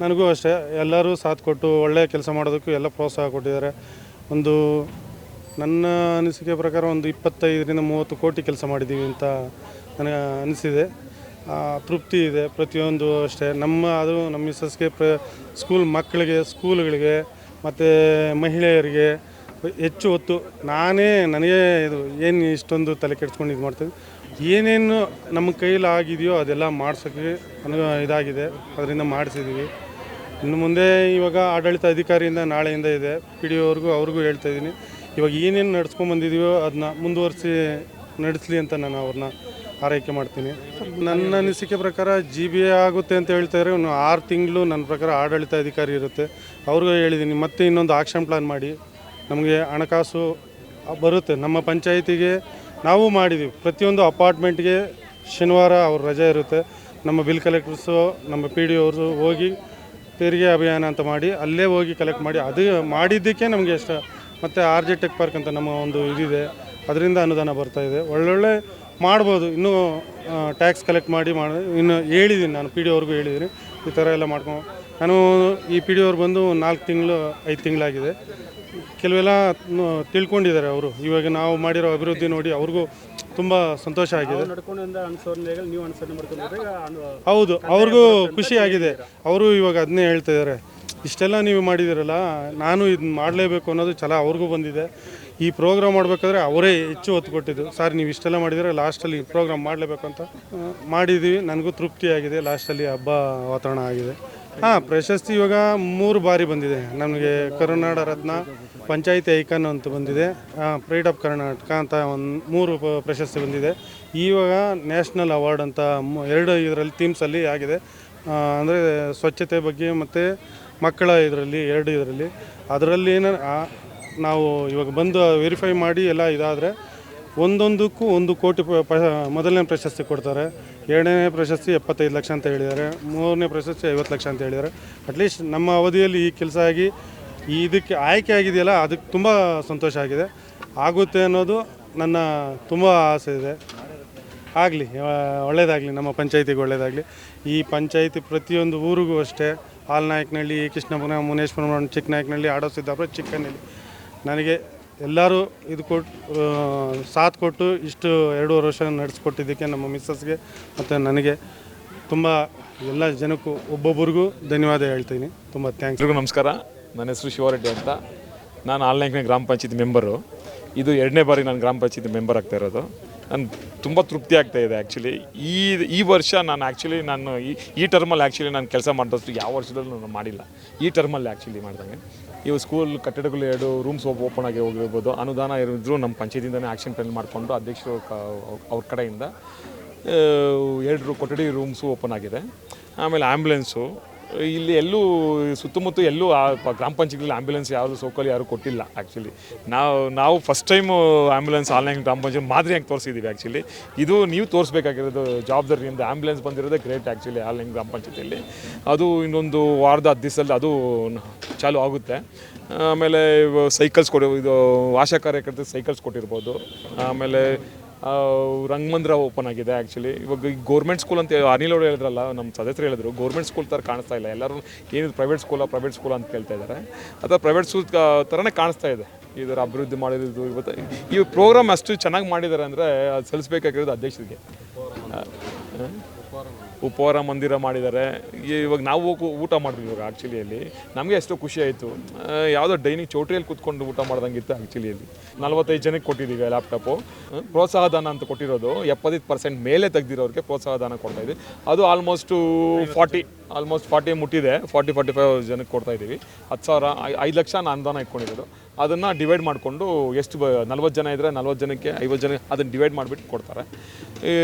ನನಗೂ ಅಷ್ಟೇ ಎಲ್ಲರೂ ಸಾಥ್ ಕೊಟ್ಟು ಒಳ್ಳೆಯ ಕೆಲಸ ಮಾಡೋದಕ್ಕೂ ಎಲ್ಲ ಪ್ರೋತ್ಸಾಹ ಕೊಟ್ಟಿದ್ದಾರೆ. ಒಂದು ನನ್ನ ಅನಿಸಿಕೆ ಪ್ರಕಾರ ಒಂದು 25ರಿಂದ 30 ಕೋಟಿ ಕೆಲಸ ಮಾಡಿದ್ದೀವಿ ಅಂತ ನನಗೆ ಅನಿಸಿದೆ. ತೃಪ್ತಿ ಇದೆ. ಪ್ರತಿಯೊಂದು ಅಷ್ಟೇ ಅದು ನಮ್ಮ ಮಿಸಸ್ಗೆ ಸ್ಕೂಲ್ ಮಕ್ಕಳಿಗೆ, ಸ್ಕೂಲ್ಗಳಿಗೆ ಮತ್ತು ಮಹಿಳೆಯರಿಗೆ ಹೆಚ್ಚು ಹೊತ್ತು ನನಗೆ ಇದು ಏನು ಇಷ್ಟೊಂದು ತಲೆ ಕೆಡಿಸ್ಕೊಂಡು ಇದು ಮಾಡ್ತೀವಿ. ಏನೇನು ನಮ್ಮ ಕೈಯಲ್ಲಿ ಆಗಿದೆಯೋ ಅದೆಲ್ಲ ಮಾಡ್ಸೋಕ್ಕೆ ಇದಾಗಿದೆ, ಅದರಿಂದ ಮಾಡಿಸಿದ್ದೀವಿ. ಇನ್ನು ಮುಂದೆ ಇವಾಗ ಆಡಳಿತ ಅಧಿಕಾರಿಯಿಂದ ನಾಳೆಯಿಂದ ಇದೆ PDO ಅವ್ರಿಗೂ ಹೇಳ್ತಾಯಿದ್ದೀನಿ. ಇವಾಗ ಏನೇನು ನಡ್ಸ್ಕೊಂಬಂದಿದೆಯೋ ಅದನ್ನ ಮುಂದುವರಿಸಿ ನಡೆಸಲಿ ಅಂತ ನಾನು ಅವ್ರನ್ನ ಆರೈಕೆ ಮಾಡ್ತೀನಿ. ನನ್ನ ಅನಿಸಿಕೆ ಪ್ರಕಾರ GBA ಆಗುತ್ತೆ ಅಂತ ಹೇಳ್ತಾರೆ. ಇನ್ನು 6 ತಿಂಗಳು ನನ್ನ ಪ್ರಕಾರ ಆಡಳಿತ ಅಧಿಕಾರಿ ಇರುತ್ತೆ. ಅವ್ರಿಗೂ ಹೇಳಿದ್ದೀನಿ, ಮತ್ತೆ ಇನ್ನೊಂದು ಆಕ್ಷನ್ ಪ್ಲಾನ್ ಮಾಡಿ ನಮಗೆ ಹಣಕಾಸು ಬರುತ್ತೆ. ನಮ್ಮ ಪಂಚಾಯಿತಿಗೆ ನಾವು ಮಾಡಿದ್ದೀವಿ, ಪ್ರತಿಯೊಂದು ಅಪಾರ್ಟ್ಮೆಂಟ್ಗೆ ಶನಿವಾರ ಅವ್ರ ರಜೆ ಇರುತ್ತೆ. ನಮ್ಮ ಬಿಲ್ ಕಲೆಕ್ಟರ್ಸು, ನಮ್ಮ PDO ಅವರು ಹೋಗಿ ತೆರಿಗೆ ಅಭಿಯಾನ ಅಂತ ಮಾಡಿ ಅಲ್ಲೇ ಹೋಗಿ ಕಲೆಕ್ಟ್ ಮಾಡಿ ಅದು ಮಾಡಿದ್ದಕ್ಕೆ ನಮಗೆ ಇಷ್ಟ. ಮತ್ತು RJ ಟೆಕ್ ಪಾರ್ಕ್ ಅಂತ ನಮ್ಮ ಒಂದು ಇದಿದೆ, ಅದರಿಂದ ಅನುದಾನ ಬರ್ತಾಯಿದೆ. ಒಳ್ಳೊಳ್ಳೆ ಮಾಡ್ಬೋದು. ಇನ್ನೂ ಟ್ಯಾಕ್ಸ್ ಕಲೆಕ್ಟ್ ಮಾಡಿ ಇನ್ನು ಹೇಳಿದ್ದೀನಿ, ನಾನು PDO ಅವ್ರಿಗೂ ಹೇಳಿದ್ದೀನಿ ಈ ಥರ ಎಲ್ಲ ಮಾಡ್ಕೊಂಡು. ನಾನು ಈ PDO ಅವ್ರು ಬಂದು 4 ತಿಂಗಳು 5 ತಿಂಗಳಾಗಿದೆ. ಕೆಲವೆಲ್ಲ ತಿಳ್ಕೊಂಡಿದ್ದಾರೆ ಅವರು. ಇವಾಗ ನಾವು ಮಾಡಿರೋ ಅಭಿವೃದ್ಧಿ ನೋಡಿ ಅವ್ರಿಗೂ ತುಂಬ ಸಂತೋಷ ಆಗಿದೆ. ಹೌದು, ಅವ್ರಿಗೂ ಖುಷಿ ಆಗಿದೆ. ಅವರು ಇವಾಗ ಅದನ್ನೇ ಹೇಳ್ತಾಯಿದ್ದಾರೆ, ಇಷ್ಟೆಲ್ಲ ನೀವು ಮಾಡಿದ್ದೀರಲ್ಲ, ನಾನು ಇದನ್ನ ಮಾಡಲೇಬೇಕು ಅನ್ನೋದು ಛಲ ಅವ್ರಿಗೂ ಬಂದಿದೆ. ಈ ಪ್ರೋಗ್ರಾಮ್ ಮಾಡಬೇಕಾದ್ರೆ ಅವರೇ ಹೆಚ್ಚು ಒತ್ತು ಕೊಟ್ಟಿದ್ದು. ಸರ್ ನೀವು ಇಷ್ಟೆಲ್ಲ ಮಾಡಿದರೆ ಲಾಸ್ಟಲ್ಲಿ ಪ್ರೋಗ್ರಾಮ್ ಮಾಡಲೇಬೇಕು ಅಂತ ಮಾಡಿದ್ದೀವಿ. ನನಗೂ ತೃಪ್ತಿಯಾಗಿದೆ. ಲಾಸ್ಟಲ್ಲಿ ಹಬ್ಬ ವಾತಾವರಣ ಆಗಿದೆ. ಪ್ರಶಸ್ತಿ ಇವಾಗ 3 ಬಾರಿ ಬಂದಿದೆ ನಮಗೆ. ಕರುನಾಡ ರತ್ನ, ಪಂಚಾಯಿತಿ ಐಕಾನ್ ಅಂತ ಬಂದಿದೆ, ಪ್ರೈಡ್ ಆಫ್ ಕರ್ನಾಟಕ ಅಂತ ಒಂದು 3 ಪ್ರಶಸ್ತಿ ಬಂದಿದೆ. ಇವಾಗ ನ್ಯಾಷನಲ್ ಅವಾರ್ಡ್ ಅಂತ 2 ಇದರಲ್ಲಿ ಥೀಮ್ಸಲ್ಲಿ ಆಗಿದೆ. ಅಂದರೆ ಸ್ವಚ್ಛತೆ ಬಗ್ಗೆ ಮತ್ತು ಮಕ್ಕಳ ಇದರಲ್ಲಿ 2 ಇದರಲ್ಲಿ. ಅದರಲ್ಲಿ ನಾವು ಇವಾಗ ಬಂದು ವೆರಿಫೈ ಮಾಡಿ ಎಲ್ಲ ಇದಾದರೆ ಒಂದೊಂದಕ್ಕೂ 1 ಕೋಟಿ ಮೊದಲನೇ ಪ್ರಶಸ್ತಿ ಕೊಡ್ತಾರೆ. 2ನೇ ಪ್ರಶಸ್ತಿ 75 ಲಕ್ಷ ಅಂತ ಹೇಳಿದ್ದಾರೆ. 3ನೇ ಪ್ರಶಸ್ತಿ 50 ಲಕ್ಷ ಅಂತ ಹೇಳಿದ್ದಾರೆ. ಅಟ್ಲೀಸ್ಟ್ ನಮ್ಮ ಅವಧಿಯಲ್ಲಿ ಈ ಕೆಲಸ ಆಗಿ ಇದಕ್ಕೆ ಆಯ್ಕೆ ಆಗಿದೆಯಲ್ಲ, ಅದಕ್ಕೆ ತುಂಬ ಸಂತೋಷ ಆಗಿದೆ. ಆಗುತ್ತೆ ಅನ್ನೋದು ನನ್ನ ತುಂಬ ಆಸೆ ಇದೆ. ಆಗಲಿ, ಒಳ್ಳೆಯದಾಗಲಿ, ನಮ್ಮ ಪಂಚಾಯಿತಿಗೆ ಒಳ್ಳೆಯದಾಗಲಿ. ಈ ಪಂಚಾಯಿತಿ ಪ್ರತಿಯೊಂದು ಊರಿಗೂ ಅಷ್ಟೇ, ಹಾಲ್ನಾಯಕನಹಳ್ಳಿ, ಕೃಷ್ಣಪುರ, ಮುನೇಶ್ವರ, ಚಿಕ್ಕನಾಯಕನಹಳ್ಳಿ, ಆಡೋ ಸಿದ್ದಾಪುರ, ಚಿಕ್ಕನಹಳ್ಳಿ, ನನಗೆ ಎಲ್ಲರೂ ಇದು ಸಾಥ್ ಕೊಟ್ಟು ಇಷ್ಟು 2.5 ವರ್ಷ ನಡೆಸ್ಕೊಟ್ಟಿದ್ದಕ್ಕೆ ನಮ್ಮ ಮಿಸ್ಸಸ್ಗೆ ಮತ್ತು ನನಗೆ ತುಂಬ ಎಲ್ಲ ಜನಕ್ಕೂ ಒಬ್ಬೊಬ್ಬರಿಗೂ ಧನ್ಯವಾದ ಹೇಳ್ತೀನಿ. ತುಂಬ ಥ್ಯಾಂಕ್ಸ್. ಎಲ್ರಿಗೂ ನಮಸ್ಕಾರ. ನನ್ನ ಹೆಸರು ಶಿವರೆಡ್ಡಿ ಅಂತ. ನಾನು ಆಲ್ನಾಯಕನ ಗ್ರಾಮ ಪಂಚಾಯತಿ ಮೆಂಬರು. ಇದು 2ನೇ ಬಾರಿ ನಾನು ಗ್ರಾಮ ಪಂಚಾಯತಿ ಮೆಂಬರ್ ಆಗ್ತಾ ಇರೋದು. ನಾನು ತುಂಬ ತೃಪ್ತಿ ಆಗ್ತಾ ಇದೆ. ಆ್ಯಕ್ಚುಲಿ ಈ ವರ್ಷ ನಾನು ಈ ಟರ್ಮಲ್ಲಿ ಆ್ಯಕ್ಚುಲಿ ನಾನು ಕೆಲಸ ಮಾಡಿದಷ್ಟು ಯಾವ ವರ್ಷದಲ್ಲೂ ನಾನು ಮಾಡಿಲ್ಲ. ಈ ಟರ್ಮಲ್ಲಿ ಆ್ಯಕ್ಚುಲಿ ಮಾಡಿದಂಗೆ ಇವು ಸ್ಕೂಲ್ ಕಟ್ಟಡಗಳು 2 ರೂಮ್ಸ್ ಓಪನ್ ಆಗಿ ಹೋಗಿರ್ಬೋದು. ಅನುದಾನ ಇರಿದ್ರು ನಮ್ಮ ಪಂಚಾಯತಿಯಿಂದನೇ ಆ್ಯಕ್ಷನ್ ಪ್ಲಾನ್ ಮಾಡಿಕೊಂಡು ಅಧ್ಯಕ್ಷರು ಅವ್ರ ಕಡೆಯಿಂದ 2 ಕೊಠಡಿ ರೂಮ್ಸು ಓಪನ್ ಆಗಿದೆ. ಆಮೇಲೆ ಆ್ಯಂಬುಲೆನ್ಸು ಇಲ್ಲಿ ಎಲ್ಲೂ ಸುತ್ತಮುತ್ತ ಎಲ್ಲೂ ಗ್ರಾಮ ಪಂಚಾಯತಿಗಳಲ್ಲಿ ಆ್ಯಂಬುಲೆನ್ಸ್ ಯಾವುದು ಸೌಕರ್ಯ ಯಾರು ಕೊಟ್ಟಿಲ್ಲ. ಆ್ಯಕ್ಚುಲಿ ನಾವು ಫಸ್ಟ್ ಟೈಮು ಆ್ಯಂಬುಲೆನ್ಸ್ ಆನ್ಲೈನ್ ಗ್ರಾಮ ಪಂಚಾಯತ್ ಮಾದರಿಯಾಗಿ ತೋರಿಸಿದ್ದೀವಿ. ಆ್ಯಕ್ಚುಲಿ ಇದು ನೀವು ತೋರಿಸ್ಬೇಕಾಗಿರೋದು ಜವಾಬ್ದಾರಿಯಿಂದ. ಆ್ಯಂಬುಲೆನ್ಸ್ ಬಂದಿರೋದೇ ಗ್ರೇಟ್ ಆ್ಯಕ್ಚುಲಿ ಆನ್ಲೈನ್ ಗ್ರಾಮ ಪಂಚಾಯತಿಯಲ್ಲಿ. ಅದು ಇನ್ನೊಂದು ವಾರದ 10 ದಿವಸದಲ್ಲಿ ಅದು ಚಾಲು ಆಗುತ್ತೆ. ಆಮೇಲೆ ಸೈಕಲ್ಸ್ ಇದು ಆಶಾ ಕಾರ್ಯಕರ್ತರಿಗೆ ಸೈಕಲ್ಸ್ ಕೊಟ್ಟಿರ್ಬೋದು. ಆಮೇಲೆ ರಂಗಮಂದಿರ ಓಪನ್ ಆಗಿದೆ. ಆ್ಯಕ್ಚುಲಿ ಇವಾಗ ಈ ಗೌರ್ಮೆಂಟ್ ಸ್ಕೂಲ್ ಅಂತ ಅನಿಲ್ ಅವರು ಹೇಳಿದ್ರಲ್ಲ, ನಮ್ಮ ಸದಸ್ಯರು ಹೇಳಿದ್ರು ಗೌರ್ಮೆಂಟ್ ಸ್ಕೂಲ್ ಥರ ಕಾಣಿಸ್ತಾ ಇಲ್ಲ, ಎಲ್ಲರೂ ಏನಿದು ಪ್ರೈವೇಟ್ ಸ್ಕೂಲ್ ಅಂತ ಕೇಳ್ತಾ ಇದ್ದಾರೆ. ಅಥವಾ ಪ್ರೈವೇಟ್ ಸ್ಕೂಲ್ ಥರನೇ ಕಾಣಿಸ್ತಾ ಇದೆ ಇದರ ಅಭಿವೃದ್ಧಿ ಮಾಡಿರೋದು. ಇವತ್ತು ಈ ಪ್ರೋಗ್ರಾಮ್ ಅಷ್ಟು ಚೆನ್ನಾಗಿ ಮಾಡಿದ್ದಾರೆ ಅಂದರೆ ಅದು ಸಲ್ಲಿಸಬೇಕಾಗಿರೋದು ಅಧ್ಯಕ್ಷರಿಗೆ. ಉಪಹಾರ ಮಂದಿರ ಮಾಡಿದ್ದಾರೆ. ಇವಾಗ ನಾವು ಊಟ ಮಾಡಿದ್ವಿ ಇವಾಗ ಆ್ಯಕ್ಚುಲಿಯಲ್ಲಿ ನಮಗೆ ಎಷ್ಟೋ ಖುಷಿ ಆಯಿತು. ಯಾವುದೋ ಡೈನಿಂಗ್ ಚೌಟ್ರಿಯಲ್ಲಿ ಕೂತ್ಕೊಂಡು ಊಟ ಮಾಡ್ದಂಗಿತ್ತು ಆ್ಯಕ್ಚುಲಿಯಲ್ಲಿ. 45 ಜನಕ್ಕೆ ಕೊಟ್ಟಿದ್ದೀವಿ ಲ್ಯಾಪ್ಟಾಪು. ಪ್ರೋತ್ಸಾಹಧನ ಅಂತ ಕೊಟ್ಟಿರೋದು 75% ಮೇಲೆ ತೆಗೆದಿರೋರಿಗೆ ಪ್ರೋತ್ಸಾಹಧನ ಕೊಡ್ತಾಯಿದ್ವಿ. ಅದು ಆಲ್ಮೋಸ್ಟ್ 40 ಮುಟ್ಟಿದೆ. 45 ಜನಕ್ಕೆ ಕೊಡ್ತಾಯಿದ್ದೀವಿ. 10,000 5 ಲಕ್ಷ ಅನುದಾನ ಇಟ್ಕೊಂಡಿರೋದು. ಅದನ್ನು ಡಿವೈಡ್ ಮಾಡಿಕೊಂಡು ಎಷ್ಟು 40 ಜನ ಇದ್ದರೆ 40 ಜನಕ್ಕೆ 50 ಜನ ಅದನ್ನು ಡಿವೈಡ್ ಮಾಡಿಬಿಟ್ಟು ಕೊಡ್ತಾರೆ.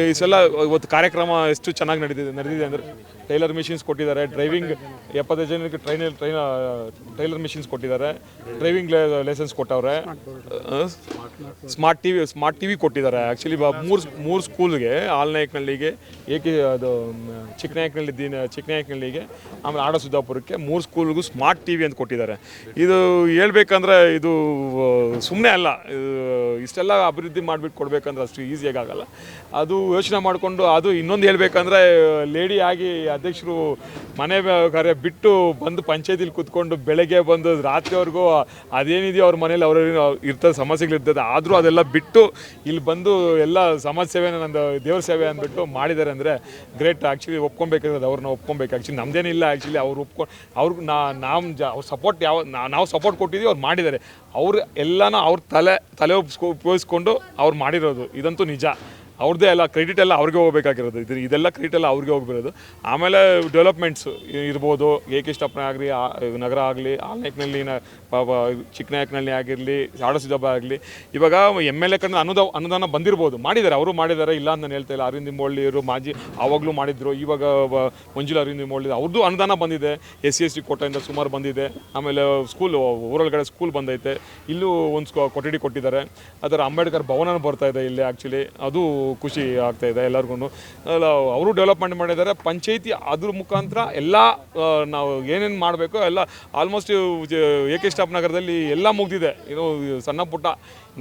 ಈ ಸಲ ಇವತ್ತು ಕಾರ್ಯಕ್ರಮ ಎಷ್ಟು ಚೆನ್ನಾಗಿ ನಡೆದಿದೆ ಅಂದರೆ ಟೈಲರ್ ಮಿಷಿನ್ಸ್ ಕೊಟ್ಟಿದ್ದಾರೆ. ಡ್ರೈವಿಂಗ್ 75 ಜನಕ್ಕೆ ಟೈಲರ್ ಮಿಷಿನ್ಸ್ ಕೊಟ್ಟಿದ್ದಾರೆ. ಡ್ರೈವಿಂಗ್ ಲೈಸೆನ್ಸ್ ಕೊಟ್ಟವ್ರೆ. ಸ್ಮಾರ್ಟ್ ಟಿವಿ ಕೊಟ್ಟಿದ್ದಾರೆ. ಆ್ಯಕ್ಚುಲಿ ಮೂರು ಸ್ಕೂಲ್ಗೆ ಆಲ್ನಾಯಕನಹಳ್ಳಿಗೆ ಅದು ಚಿಕ್ಕನಾಯಕನಹಳ್ಳಿಗೆ ಆಮೇಲೆ ಆಡಸುದ್ದಾಪುರಕ್ಕೆ 3 ಸ್ಕೂಲ್ಗೂ ಸ್ಮಾರ್ಟ್ ಟಿವಿ ಅಂತ ಕೊಟ್ಟಿದ್ದಾರೆ. ಇದು ಹೇಳ್ಬೇಕಂದ್ರೆ ಇದು ಸುಮ್ಮನೆ ಅಲ್ಲ, ಇಷ್ಟೆಲ್ಲ ಅಭಿವೃದ್ಧಿ ಮಾಡಿಬಿಟ್ಟು ಕೊಡಬೇಕಂದ್ರೆ ಅಷ್ಟು ಈಸಿಯಾಗಿ ಆಗಲ್ಲ. ಅದು ಯೋಚನೆ ಮಾಡಿಕೊಂಡು ಅದು ಇನ್ನೊಂದು ಹೇಳ್ಬೇಕಂದ್ರೆ ಲೇಡಿ ಆಗಿ ಅಧ್ಯಕ್ಷರು ಮನೆ ಕಾರ್ಯ ಬಿಟ್ಟು ಬಂದು ಪಂಚಾಯತಿಲಿ ಕೂತ್ಕೊಂಡು ಬೆಳಗ್ಗೆ ಬಂದು ರಾತ್ರಿವರೆಗೂ ಅದೇನಿದೆಯೋ ಅವ್ರ ಮನೇಲಿ ಅವ್ರ ಇರ್ತದೆ ಸಮಸ್ಯೆಗಳಿರ್ತದೆ, ಆದರೂ ಅದೆಲ್ಲ ಬಿಟ್ಟು ಇಲ್ಲಿ ಬಂದು ಎಲ್ಲ ಸಮಾಜ ಸೇವೆ ನಂದು ದೇವ್ರ ಸೇವೆ ಅಂದ್ಬಿಟ್ಟು ಮಾಡಿದ್ದಾರೆ ಅಂದರೆ ಗ್ರೇಟ್. ಆ್ಯಕ್ಚುಲಿ ಒಪ್ಕೊಬೇಕಾಗಿರೋದು ಅವ್ರನ್ನ ಒಪ್ಕೊಬೇಕು. ಆ್ಯಕ್ಚುಲಿ ನಮ್ಮದೇನಿಲ್ಲ. ಆ್ಯಕ್ಚುಲಿ ಅವ್ರು ಅವ್ರಿಗೆ ಅವ್ರ ಸಪೋರ್ಟ್ ನಾವು ಸಪೋರ್ಟ್ ಕೊಟ್ಟಿದ್ದೀವಿ, ಅವ್ರು ಮಾಡಿದ್ದಾರೆ. ಅವ್ರು ಎಲ್ಲನೂ ಅವ್ರ ತಲೆ ಉಪಯೋಗಿಸ್ಕೊಂಡು ಅವ್ರು ಮಾಡಿರೋದು. ಇದಂತೂ ನಿಜ. ಅವ್ರದ್ದೇ ಎಲ್ಲ ಕ್ರೆಡಿಟ್ ಎಲ್ಲ ಅವ್ರಿಗೆ ಹೋಗಬೇಕಾಗಿರೋದು. ಇದೆಲ್ಲ ಕ್ರೆಡಿಟ್ ಎಲ್ಲ ಅವ್ರಿಗೆ ಹೋಗ್ಬಿರೋದು. ಆಮೇಲೆ ಡೆವಲಪ್ಮೆಂಟ್ಸು ಇರ್ಬೋದು, ಏಕೇಷ್ಟಪ್ಪನ ಆಗಲಿ, ನಗರ ಆಗಲಿ, ಆಲ್ನಾಯಕನಹಳ್ಳಿ ಚಿಕ್ಕನಾಯಕನಹಳ್ಳಿ ಆಗಿರಲಿ, ಆಡಸುದಬ್ಬ ಆಗಲಿ, ಇವಾಗ MLA ಕಡೆ ಅನುದಾನ ಬಂದಿರ್ಬೋದು, ಮಾಡಿದ್ದಾರೆ, ಅವರು ಮಾಡಿದ್ದಾರೆ, ಇಲ್ಲ ಅಂತ ನಾನು ಹೇಳ್ತಾ ಇಲ್ಲ. ಅರವಿಂದ್ ನಿಂಬೋಳ್ಳಿಯವರು ಮಾಜಿ ಆವಾಗಲೂ ಮಾಡಿದ್ರು. ಇವಾಗ ಮಂಜುಳಾ ಅರವಿಂದ್ ನಿಂಬೋಳ್ಳಿ ಅವ್ರದ್ದು ಅನುದಾನ ಬಂದಿದೆ. SC ಕೋಟೆಯಿಂದ ಸುಮಾರು ಬಂದಿದೆ. ಆಮೇಲೆ ಸ್ಕೂಲ್ ಊರೊಳಗಡೆ ಸ್ಕೂಲ್ ಬಂದೈತೆ. ಇಲ್ಲೂ ಒಂದು ಕೊಠಡಿ ಕೊಟ್ಟಿದ್ದಾರೆ. ಅದರ ಅಂಬೇಡ್ಕರ್ ಭವನ ಬರ್ತಾ ಇದೆ ಇಲ್ಲಿ. ಆ್ಯಕ್ಚುಲಿ ಅದು ಖುಷಿ ಆಗ್ತಾ ಇದೆ ಎಲ್ಲರಿಗೂ. ಅವರು ಡೆವಲಪ್ಮೆಂಟ್ ಮಾಡಿದ್ದಾರೆ. ಪಂಚಾಯತಿ ಅದ್ರ ಮುಖಾಂತರ ಎಲ್ಲ ನಾವು ಏನೇನು ಮಾಡಬೇಕು ಎಲ್ಲ ಆಲ್ಮೋಸ್ಟ್ ಏಕೇಷ್ಟಪ್ಪ ನಗರದಲ್ಲಿ ಎಲ್ಲ ಮುಗ್ದಿದೆ. ಇನ್ನು ಸಣ್ಣ ಪುಟ್ಟ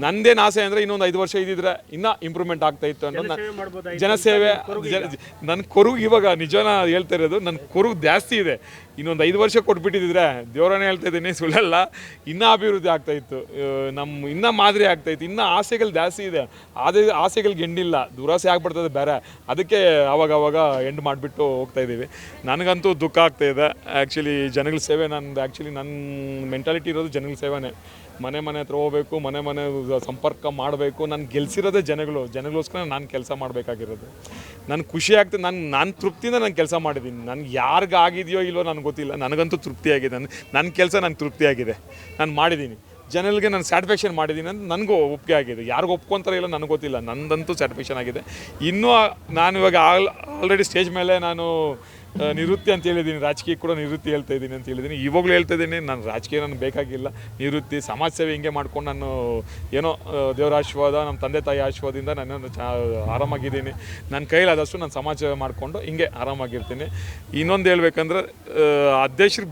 ನಂದೇನು ಆಸೆ ಅಂದರೆ ಇನ್ನೊಂದು 5 ವರ್ಷ ಇದ್ದಿದ್ರೆ ಇನ್ನೂ ಇಂಪ್ರೂವ್ಮೆಂಟ್ ಆಗ್ತಾ ಇತ್ತು ಅನ್ನೋದು ಜನಸೇವೆ. ನನ್ನ ಕೊರಗು ಇವಾಗ ನಿಜನ ಹೇಳ್ತಾ ಇರೋದು, ನನ್ನ ಕೊರಗು ಜಾಸ್ತಿ ಇದೆ. ಇನ್ನೊಂದು 5 ವರ್ಷ ಕೊಟ್ಬಿಟ್ಟಿದ್ರೆ ದೇವರನ್ನೇ ಹೇಳ್ತಾ ಇದ್ದೀನಿ, ಸುಳ್ಳಲ್ಲ, ಇನ್ನೂ ಅಭಿವೃದ್ಧಿ ಆಗ್ತಾಯಿತ್ತು. ಇನ್ನೂ ಮಾದರಿ ಆಗ್ತಾಯಿತ್ತು. ಇನ್ನೂ ಆಸೆಗಳು ಜಾಸ್ತಿ ಇದೆ. ಆಸೆಗಳಿಗೆ ಎಂಡಿಲ್ಲ, ದುರಾಸೆ ಆಗ್ಬಿಡ್ತದೆ ಬೇರೆ. ಅದಕ್ಕೆ ಅವಾಗ ಎಂಡ್ ಮಾಡಿಬಿಟ್ಟು ಹೋಗ್ತಾಯಿದ್ದೀವಿ. ನನಗಂತೂ ದುಃಖ ಆಗ್ತಾಯಿದೆ. ಆ್ಯಕ್ಚುಲಿ ಜನಗಳ ಸೇವೆ ನನ್ನ ಮೆಂಟಾಲಿಟಿ ಇರೋದು ಜನಗಳ ಸೇವೆನೇ. ಮನೆ ಹತ್ರ ಹೋಗ್ಬೇಕು, ಮನೆ ಸಂಪರ್ಕ ಮಾಡಬೇಕು. ನಾನು ಗೆಲ್ಸಿರೋದೇ ಜನಗಳಿಗೋಸ್ಕರ ನಾನು ಕೆಲಸ ಮಾಡಬೇಕಾಗಿರೋದು. ನನಗೆ ಖುಷಿ ಆಗ್ತದೆ. ನಾನು ತೃಪ್ತಿಯಿಂದ ನಾನು ಕೆಲಸ ಮಾಡಿದ್ದೀನಿ. ನನಗೆ ಯಾರಿಗಾಗಿದೆಯೋ ಇಲ್ವೋ ನನಗೆ ಗೊತ್ತಿಲ್ಲ, ನನಗಂತೂ ತೃಪ್ತಿಯಾಗಿದೆ. ನನ್ನ ಕೆಲಸ ನನಗೆ ತೃಪ್ತಿಯಾಗಿದೆ. ನಾನು ಮಾಡಿದ್ದೀನಿ. ಜನಗಳಿಗೆ ನಾನು ಸ್ಯಾಟಿಸ್ಫ್ಯಾಕ್ಷನ್ ಮಾಡಿದ್ದೀನಿ ಅಂತ ನನಗೂ ಒಪ್ಪಿಗೆ ಆಗಿದೆ. ಯಾರಿಗೂ ಒಪ್ಕೊತಾರೆ ಇಲ್ಲ ನನಗೆ ಗೊತ್ತಿಲ್ಲ, ನಂದಂತೂ ಸ್ಯಾಟಿಸ್ಫ್ಯಾಕ್ಷನ್ ಆಗಿದೆ. ಇನ್ನೂ ನಾನು ಇವಾಗ ಆಲ್ರೆಡಿ ಸ್ಟೇಜ್ ಮೇಲೆ ನಾನು ನಿವೃತ್ತಿ ಅಂತ ಹೇಳಿದ್ದೀನಿ. ರಾಜಕೀಯ ಕೂಡ ನಿವೃತ್ತಿ ಹೇಳ್ತಾ ಇದ್ದೀನಿ ಅಂತ ಹೇಳಿದ್ದೀನಿ. ಇವಾಗಲೂ ಹೇಳ್ತಾ ಇದ್ದೀನಿ, ನಾನು ರಾಜಕೀಯ ನನಗೆ ಬೇಕಾಗಿಲ್ಲ. ನಿವೃತ್ತಿ, ಸಮಾಜ ಸೇವೆ ಹಿಂಗೆ ಮಾಡ್ಕೊಂಡು ನಾನು ಏನೋ ದೇವರ ಆಶೀರ್ವಾದ, ನಮ್ಮ ತಂದೆ ತಾಯಿ ಆಶೀರ್ವಾದದಿಂದ ನಾನು ಆರಾಮಾಗಿದ್ದೀನಿ. ನನ್ನ ಕೈಲಾದಷ್ಟು ನಾನು ಸಮಾಜ ಸೇವೆ ಮಾಡಿಕೊಂಡು ಹಿಂಗೆ ಆರಾಮಾಗಿರ್ತೀನಿ. ಇನ್ನೊಂದು ಹೇಳ್ಬೇಕಂದ್ರೆ ಅಧ್ಯಕ್ಷರು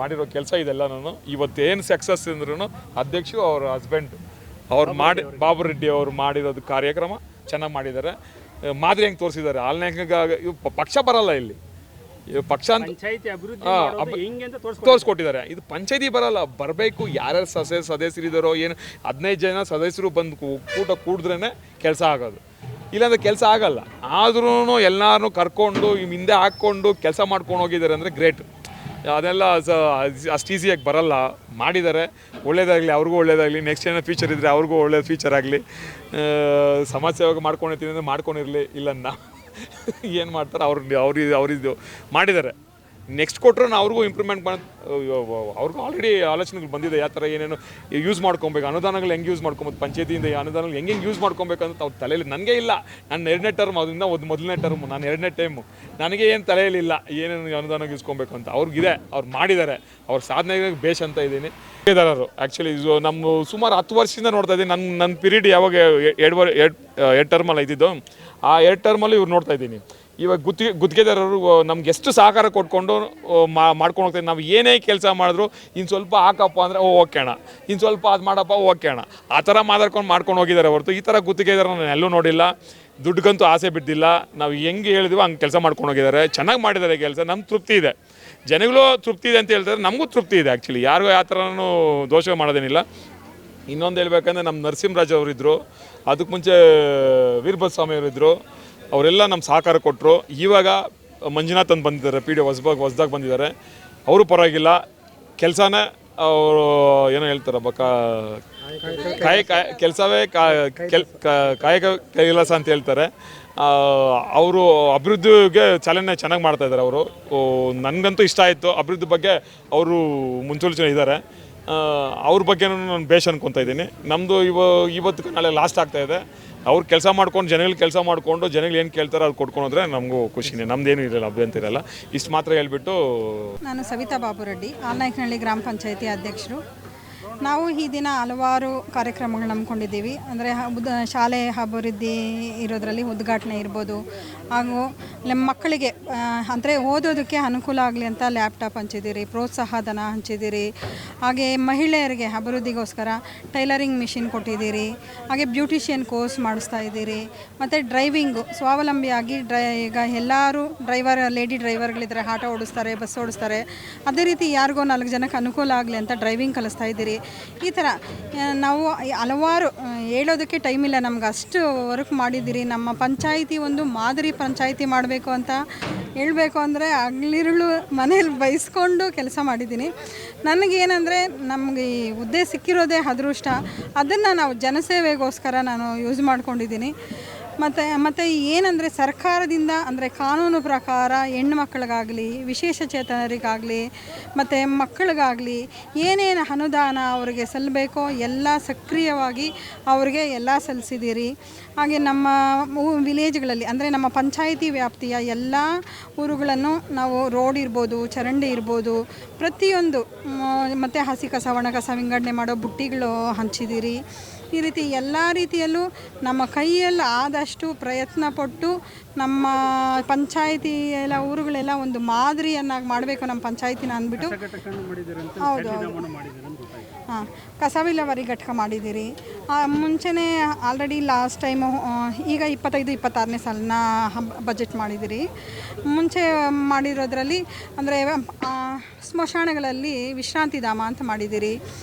ಮಾಡಿರೋ ಕೆಲಸ ಇದೆಲ್ಲ. ನಾನು ಇವತ್ತೇನು ಸಕ್ಸಸ್ ಅಂದ್ರೂ ಅಧ್ಯಕ್ಷರು ಅವ್ರ ಹಸ್ಬೆಂಡ್ ಬಾಬು ರೆಡ್ಡಿ ಅವರು ಮಾಡಿರೋದು ಕಾರ್ಯಕ್ರಮ ಚೆನ್ನಾಗಿ ಮಾಡಿದ್ದಾರೆ. ಮಾದರಿ ಹೆಂಗೆ ತೋರಿಸಿದ್ದಾರೆ. ಪಕ್ಷ ಬರಲ್ಲ ಇಲ್ಲಿ, ಪಕ್ಷ ಅಂತ ತೋರಿಸ್ಕೊಟ್ಟಿದ್ದಾರೆ. ಇದು ಪಂಚಾಯತಿ ಬರಲ್ಲ, ಬರಬೇಕು. ಯಾರ್ಯಾರು ಸದಸ್ಯರಿದ್ದಾರೋ ಏನು 15 ಜನ ಸದಸ್ಯರು ಬಂದು ಕೂಡಿದ್ರೇ ಕೆಲಸ ಆಗೋದು. ಇಲ್ಲಾಂದರೆ ಕೆಲಸ ಆಗಲ್ಲ. ಆದ್ರೂ ಎಲ್ಲರೂ ಕರ್ಕೊಂಡು ಹಿಂದೆ ಹಾಕ್ಕೊಂಡು ಕೆಲಸ ಮಾಡ್ಕೊಂಡು ಹೋಗಿದ್ದಾರೆ ಅಂದರೆ ಗ್ರೇಟ್. ಅದೆಲ್ಲ ಅಷ್ಟು ಈಸಿಯಾಗಿ ಬರಲ್ಲ. ಮಾಡಿದ್ದಾರೆ. ಒಳ್ಳೇದಾಗಲಿ, ಅವ್ರಿಗೂ ಒಳ್ಳೇದಾಗಲಿ. ನೆಕ್ಸ್ಟ್ ಏನೋ ಫ್ಯೂಚರ್ ಇದ್ದರೆ ಅವ್ರಿಗೂ ಒಳ್ಳೆ ಫ್ಯೂಚರ್ ಆಗಲಿ. ಸಮಾಜ ಸೇವೆ ಮಾಡ್ಕೊಂಡಿರ್ತೀನಿ ಅಂದರೆ ಮಾಡ್ಕೊಂಡಿರಲಿ. ಇಲ್ಲ ಏನು ಮಾಡ್ತಾರೆ ಅವ್ರಿದ್ದು ಮಾಡಿದ್ದಾರೆ. ನೆಕ್ಸ್ಟ್ ಕೊಟ್ಟರೆ ಅವ್ರಿಗೂ ಇಂಪ್ರೂವ್ಮೆಂಟ್ ಅವ್ರಿಗೂ ಆಲ್ರೆಡಿ ಆಲೋಚನೆಗಳು ಬಂದಿದೆ. ಯಾವ ಥರ ಏನೇನು ಯೂಸ್ ಮಾಡ್ಕೊಬೇಕು, ಅನುದಾನಗಳು ಹೆಂಗೆ ಯೂಸ್ ಮಾಡ್ಕೊಬೋದು, ಪಂಚಾಯತಿಯಿಂದ ಅನುದಾನಗಳು ಹೆಂಗೆ ಯೂಸ್ ಮಾಡ್ಕೊಬೇಕಂತ ಅವ್ರ ತಲೆಯಲ್ಲಿ ನನಗೆ ಇಲ್ಲ. ನನ್ನ 2ನೇ ಟರ್ಮ್, ಅದರಿಂದ ಮೊದಲನೇ ಟರ್ಮು, ನಾನು 2ನೇ ಟೈಮು. ನನಗೆ ಏನು ತಲೆಯಲ್ಲಿಲ್ಲ ಏನೇನು ಅನುದಾನ ಯೂಸ್ಕೊಬೇಕು ಅಂತ. ಅವ್ರಿಗಿದೆ, ಅವ್ರು ಮಾಡಿದ್ದಾರೆ. ಅವ್ರ ಸಾಧನೆಗೆ ಬೇಷ್ ಅಂತ ಇದ್ದೀನಿ. ಕೇದಾರರು ಆ್ಯಕ್ಚುಲಿ ನಮ್ಮ ಸುಮಾರು 10 ವರ್ಷದಿಂದ ನೋಡ್ತಾ ಇದ್ದೀನಿ. ನನ್ನ ಪೀರಿಯಡ್ ಯಾವಾಗ 2 ಟರ್ಮಲ್ಲಿ ಇದ್ದಿದ್ದು, ಆ 2 ಟರ್ಮಲ್ಲಿ ಇವ್ರು ನೋಡ್ತಾ ಇದ್ದೀನಿ. ಇವಾಗ ಗುತ್ತಿಗೆದಾರರು ನಮ್ಗೆ ಎಷ್ಟು ಸಹಕಾರ ಕೊಟ್ಕೊಂಡು ಮಾಡ್ಕೊಂಡು ಹೋಗ್ತಾರೆ. ನಾವು ಏನೇ ಕೆಲಸ ಮಾಡಿದ್ರು ಇನ್ನು ಸ್ವಲ್ಪ ಹಾಕಪ್ಪ ಅಂದರೆ ಓಕೆ ಅಣ್ಣ, ಇನ್ನು ಸ್ವಲ್ಪ ಅದು ಮಾಡಪ್ಪ ಓಕೆ ಅಣ್ಣ, ಆ ಥರ ಮಾಡ್ಕೊಂಡು ಹೋಗಿದ್ದಾರೆ ಹೊರತು ಈ ಥರ ಗುತ್ತಿಗೆದಾರ ನಾನು ಎಲ್ಲೂ ನೋಡಿಲ್ಲ. ದುಡ್ಡುಗಂತೂ ಆಸೆ ಬಿದ್ದಿಲ್ಲ. ನಾವು ಹೆಂಗೆ ಹೇಳಿದ್ವಿ ಹಂಗೆ ಕೆಲಸ ಮಾಡ್ಕೊಂಡು ಹೋಗಿದ್ದಾರೆ, ಚೆನ್ನಾಗಿ ಮಾಡಿದ್ದಾರೆ ಕೆಲಸ. ನಮ್ಗೆ ತೃಪ್ತಿ ಇದೆ, ಜನಗಳು ತೃಪ್ತಿ ಇದೆ ಅಂತ ಹೇಳ್ತಾರೆ, ನಮಗೂ ತೃಪ್ತಿ ಇದೆ. ಆ್ಯಕ್ಚುಲಿ ಯಾರಿಗೂ ಯಾವ ಥರನೂ ದೋಷ ಮಾಡೋದೇನಿಲ್ಲ. ಇನ್ನೊಂದು ಹೇಳ್ಬೇಕಂದ್ರೆ ನಮ್ಮ ನರಸಿಂಹರಾಜ್ ಅವರಿದ್ದರು, ಅದಕ್ಕೆ ಮುಂಚೆ ವೀರಭದ್ರ ಸ್ವಾಮಿ ಅವರಿದ್ದರು, ಅವರೆಲ್ಲ ನಮ್ಮ ಸಹಕಾರ ಕೊಟ್ಟರು. ಇವಾಗ ಮಂಜುನಾಥ್ ಅಂತ ಬಂದಿದ್ದಾರೆ, ಪಿ ಡಿ ಹೊಸದಾಗಿ ಬಂದಿದ್ದಾರೆ. ಅವರು ಪರವಾಗಿಲ್ಲ, ಕೆಲಸನೇ ಅವರು ಏನೋ ಹೇಳ್ತಾರೆ ಕೆಲಸವೇ ಕಾಯಕ ಕೈಲಾಸ ಅಂತ ಹೇಳ್ತಾರೆ. ಅವರು ಅಭಿವೃದ್ಧಿಗೆ ಚಾಲನೆ ಚೆನ್ನಾಗಿ ಮಾಡ್ತಾಯಿದ್ದಾರೆ. ಅವರು ನನಗಂತೂ ಇಷ್ಟ ಆಯಿತು. ಅಭಿವೃದ್ಧಿ ಬಗ್ಗೆ ಅವರು ಮುಂಚೂಣಿಸಿದ್ದಾರೆ ಇದ್ದಾರೆ. ಅವ್ರ ಬಗ್ಗೆನೂ ನಾನು ಬೇಷ್ ಅನ್ಕೊತಾ ಇದ್ದೀನಿ. ನಮ್ಮದು ಇವತ್ತು ನಾಳೆ ಲಾಸ್ಟ್ ಆಗ್ತಾಯಿದೆ. ಅವ್ರು ಕೆಲಸ ಮಾಡ್ಕೊಂಡು ಜನಗಳಿಗೆ ಕೆಲಸ ಮಾಡಿಕೊಂಡು ಜನಗಳು ಏನು ಕೇಳ್ತಾರೆ ಅದು ಕೊಟ್ಕೊಂಡ್ರೆ ನಮಗೂ ಖುಷಿನೇ, ನಮ್ದೇನು ಇರಲ್ಲ, ಅಭ್ಯಂತರ ಇರಲ್ಲ. ಇಷ್ಟು ಮಾತ್ರ ಹೇಳ್ಬಿಟ್ಟು, ನಾನು ಸವಿತಾ ಬಾಬುರೆಡ್ಡಿ, ಆಲ್ನಾಯಕನಹಳ್ಳಿ ಗ್ರಾಮ ಪಂಚಾಯತಿ ಅಧ್ಯಕ್ಷರು. ನಾವು ಈ ದಿನ ಹಲವಾರು ಕಾರ್ಯಕ್ರಮಗಳು ಹಮ್ಮಿಕೊಂಡಿದ್ದೀವಿ. ಅಂದರೆ ಶಾಲೆ ಅಭಿವೃದ್ಧಿ ಇರೋದರಲ್ಲಿ ಉದ್ಘಾಟನೆ ಇರ್ಬೋದು, ಹಾಗೂ ನಮ್ಮ ಮಕ್ಕಳಿಗೆ ಅಂದರೆ ಓದೋದಕ್ಕೆ ಅನುಕೂಲ ಆಗಲಿ ಅಂತ ಲ್ಯಾಪ್ಟಾಪ್ ಹಂಚಿದ್ದೀರಿ, ಪ್ರೋತ್ಸಾಹ ಧನ ಹಂಚಿದ್ದೀರಿ. ಹಾಗೆ ಮಹಿಳೆಯರಿಗೆ ಅಭಿವೃದ್ಧಿಗೋಸ್ಕರ ಟೈಲರಿಂಗ್ ಮಿಷಿನ್ ಕೊಟ್ಟಿದ್ದೀರಿ. ಹಾಗೆ ಬ್ಯೂಟಿಷಿಯನ್ ಕೋರ್ಸ್ ಮಾಡಿಸ್ತಾ ಇದ್ದೀರಿ. ಮತ್ತು ಡ್ರೈವಿಂಗು ಸ್ವಾವಲಂಬಿಯಾಗಿ ಈಗ ಎಲ್ಲರೂ ಲೇಡಿ ಡ್ರೈವರ್ಗಳಿದ್ದಾರೆ, ಆಟೋ ಓಡಿಸ್ತಾರೆ, ಬಸ್ ಓಡಿಸ್ತಾರೆ. ಅದೇ ರೀತಿ ಯಾರಿಗೋ 4 ಜನಕ್ಕೆ ಅನುಕೂಲ ಆಗಲಿ ಅಂತ ಡ್ರೈವಿಂಗ್ ಕಲಿಸ್ತಾ ಇದ್ದೀರಿ. ಈ ಥರ ನಾವು ಹಲವಾರು ಹೇಳೋದಕ್ಕೆ ಟೈಮ್ ಇಲ್ಲ, ನಮ್ಗೆ ಅಷ್ಟು ವರ್ಕ್ ಮಾಡಿದ್ದೀರಿ. ನಮ್ಮ ಪಂಚಾಯಿತಿ ಒಂದು ಮಾದರಿ ಪಂಚಾಯಿತಿ ಮಾಡಬೇಕು ಅಂತ ಹೇಳಬೇಕು ಅಂದರೆ ಹಗಲಿರುಳು ಮನೇಲಿ ಬಯಸ್ಕೊಂಡು ಕೆಲಸ ಮಾಡಿದ್ದೀನಿ. ನನಗೇನೆಂದರೆ ನಮಗೆ ಈ ಹುದ್ದೆ ಸಿಕ್ಕಿರೋದೇ ಅದೃಷ್ಟ. ಅದನ್ನು ನಾವು ಜನಸೇವೆಗೋಸ್ಕರ ನಾನು ಯೂಸ್ ಮಾಡ್ಕೊಂಡಿದ್ದೀನಿ. ಮತ್ತು ಏನಂದರೆ ಸರ್ಕಾರದಿಂದ ಅಂದರೆ ಕಾನೂನು ಪ್ರಕಾರ ಹೆಣ್ಮಕ್ಳಿಗಾಗಲಿ, ವಿಶೇಷ ಚೇತನರಿಗಾಗಲಿ, ಮತ್ತು ಮಕ್ಕಳಿಗಾಗಲಿ ಏನೇನು ಅನುದಾನ ಅವರಿಗೆ ಸಲ್ಲಬೇಕೋ ಎಲ್ಲ ಸಕ್ರಿಯವಾಗಿ ಅವರಿಗೆ ಎಲ್ಲ ಸಲ್ಲಿಸಿದ್ದೀರಿ. ಹಾಗೆ ನಮ್ಮ ವಿಲೇಜ್ಗಳಲ್ಲಿ ಅಂದರೆ ನಮ್ಮ ಪಂಚಾಯಿತಿ ವ್ಯಾಪ್ತಿಯ ಎಲ್ಲ ಊರುಗಳನ್ನು ನಾವು ರೋಡ್ ಇರ್ಬೋದು, ಚರಂಡಿ ಇರ್ಬೋದು, ಪ್ರತಿಯೊಂದು ಮತ್ತು ಹಸಿ ಕಸ ಒಣ ಕಸ ವಿಂಗಡಣೆ ಮಾಡೋ ಬುಟ್ಟಿಗಳು ಹಂಚಿದ್ದೀರಿ. ಈ ರೀತಿ ಎಲ್ಲ ರೀತಿಯಲ್ಲೂ ನಮ್ಮ ಕೈಯಲ್ಲಿ ಆದಷ್ಟು ಪ್ರಯತ್ನಪಟ್ಟು ನಮ್ಮ ಪಂಚಾಯಿತಿ ಎಲ್ಲ ಊರುಗಳೆಲ್ಲ ಒಂದು ಮಾದರಿಯನ್ನಾಗಿ ಮಾಡಬೇಕು ನಮ್ಮ ಪಂಚಾಯಿತಿನ ಅಂದ್ಬಿಟ್ಟು. ಹೌದು, ಹಾಂ, ಕಸ ವಿಲೇವಾರಿ ಘಟಕ ಮಾಡಿದ್ದೀರಿ. ಮುಂಚೆನೇ ಆಲ್ರೆಡಿ ಲಾಸ್ಟ್ ಟೈಮು ಈಗ 25-26ನೇ ಸಾಲನ ಬಜೆಟ್ ಮಾಡಿದ್ದೀರಿ. ಮುಂಚೆ ಮಾಡಿರೋದ್ರಲ್ಲಿ ಅಂದರೆ ಸ್ಮಶಾನಗಳಲ್ಲಿ ವಿಶ್ರಾಂತಿ ಧಾಮ ಅಂತ ಮಾಡಿದ್ದೀರಿ,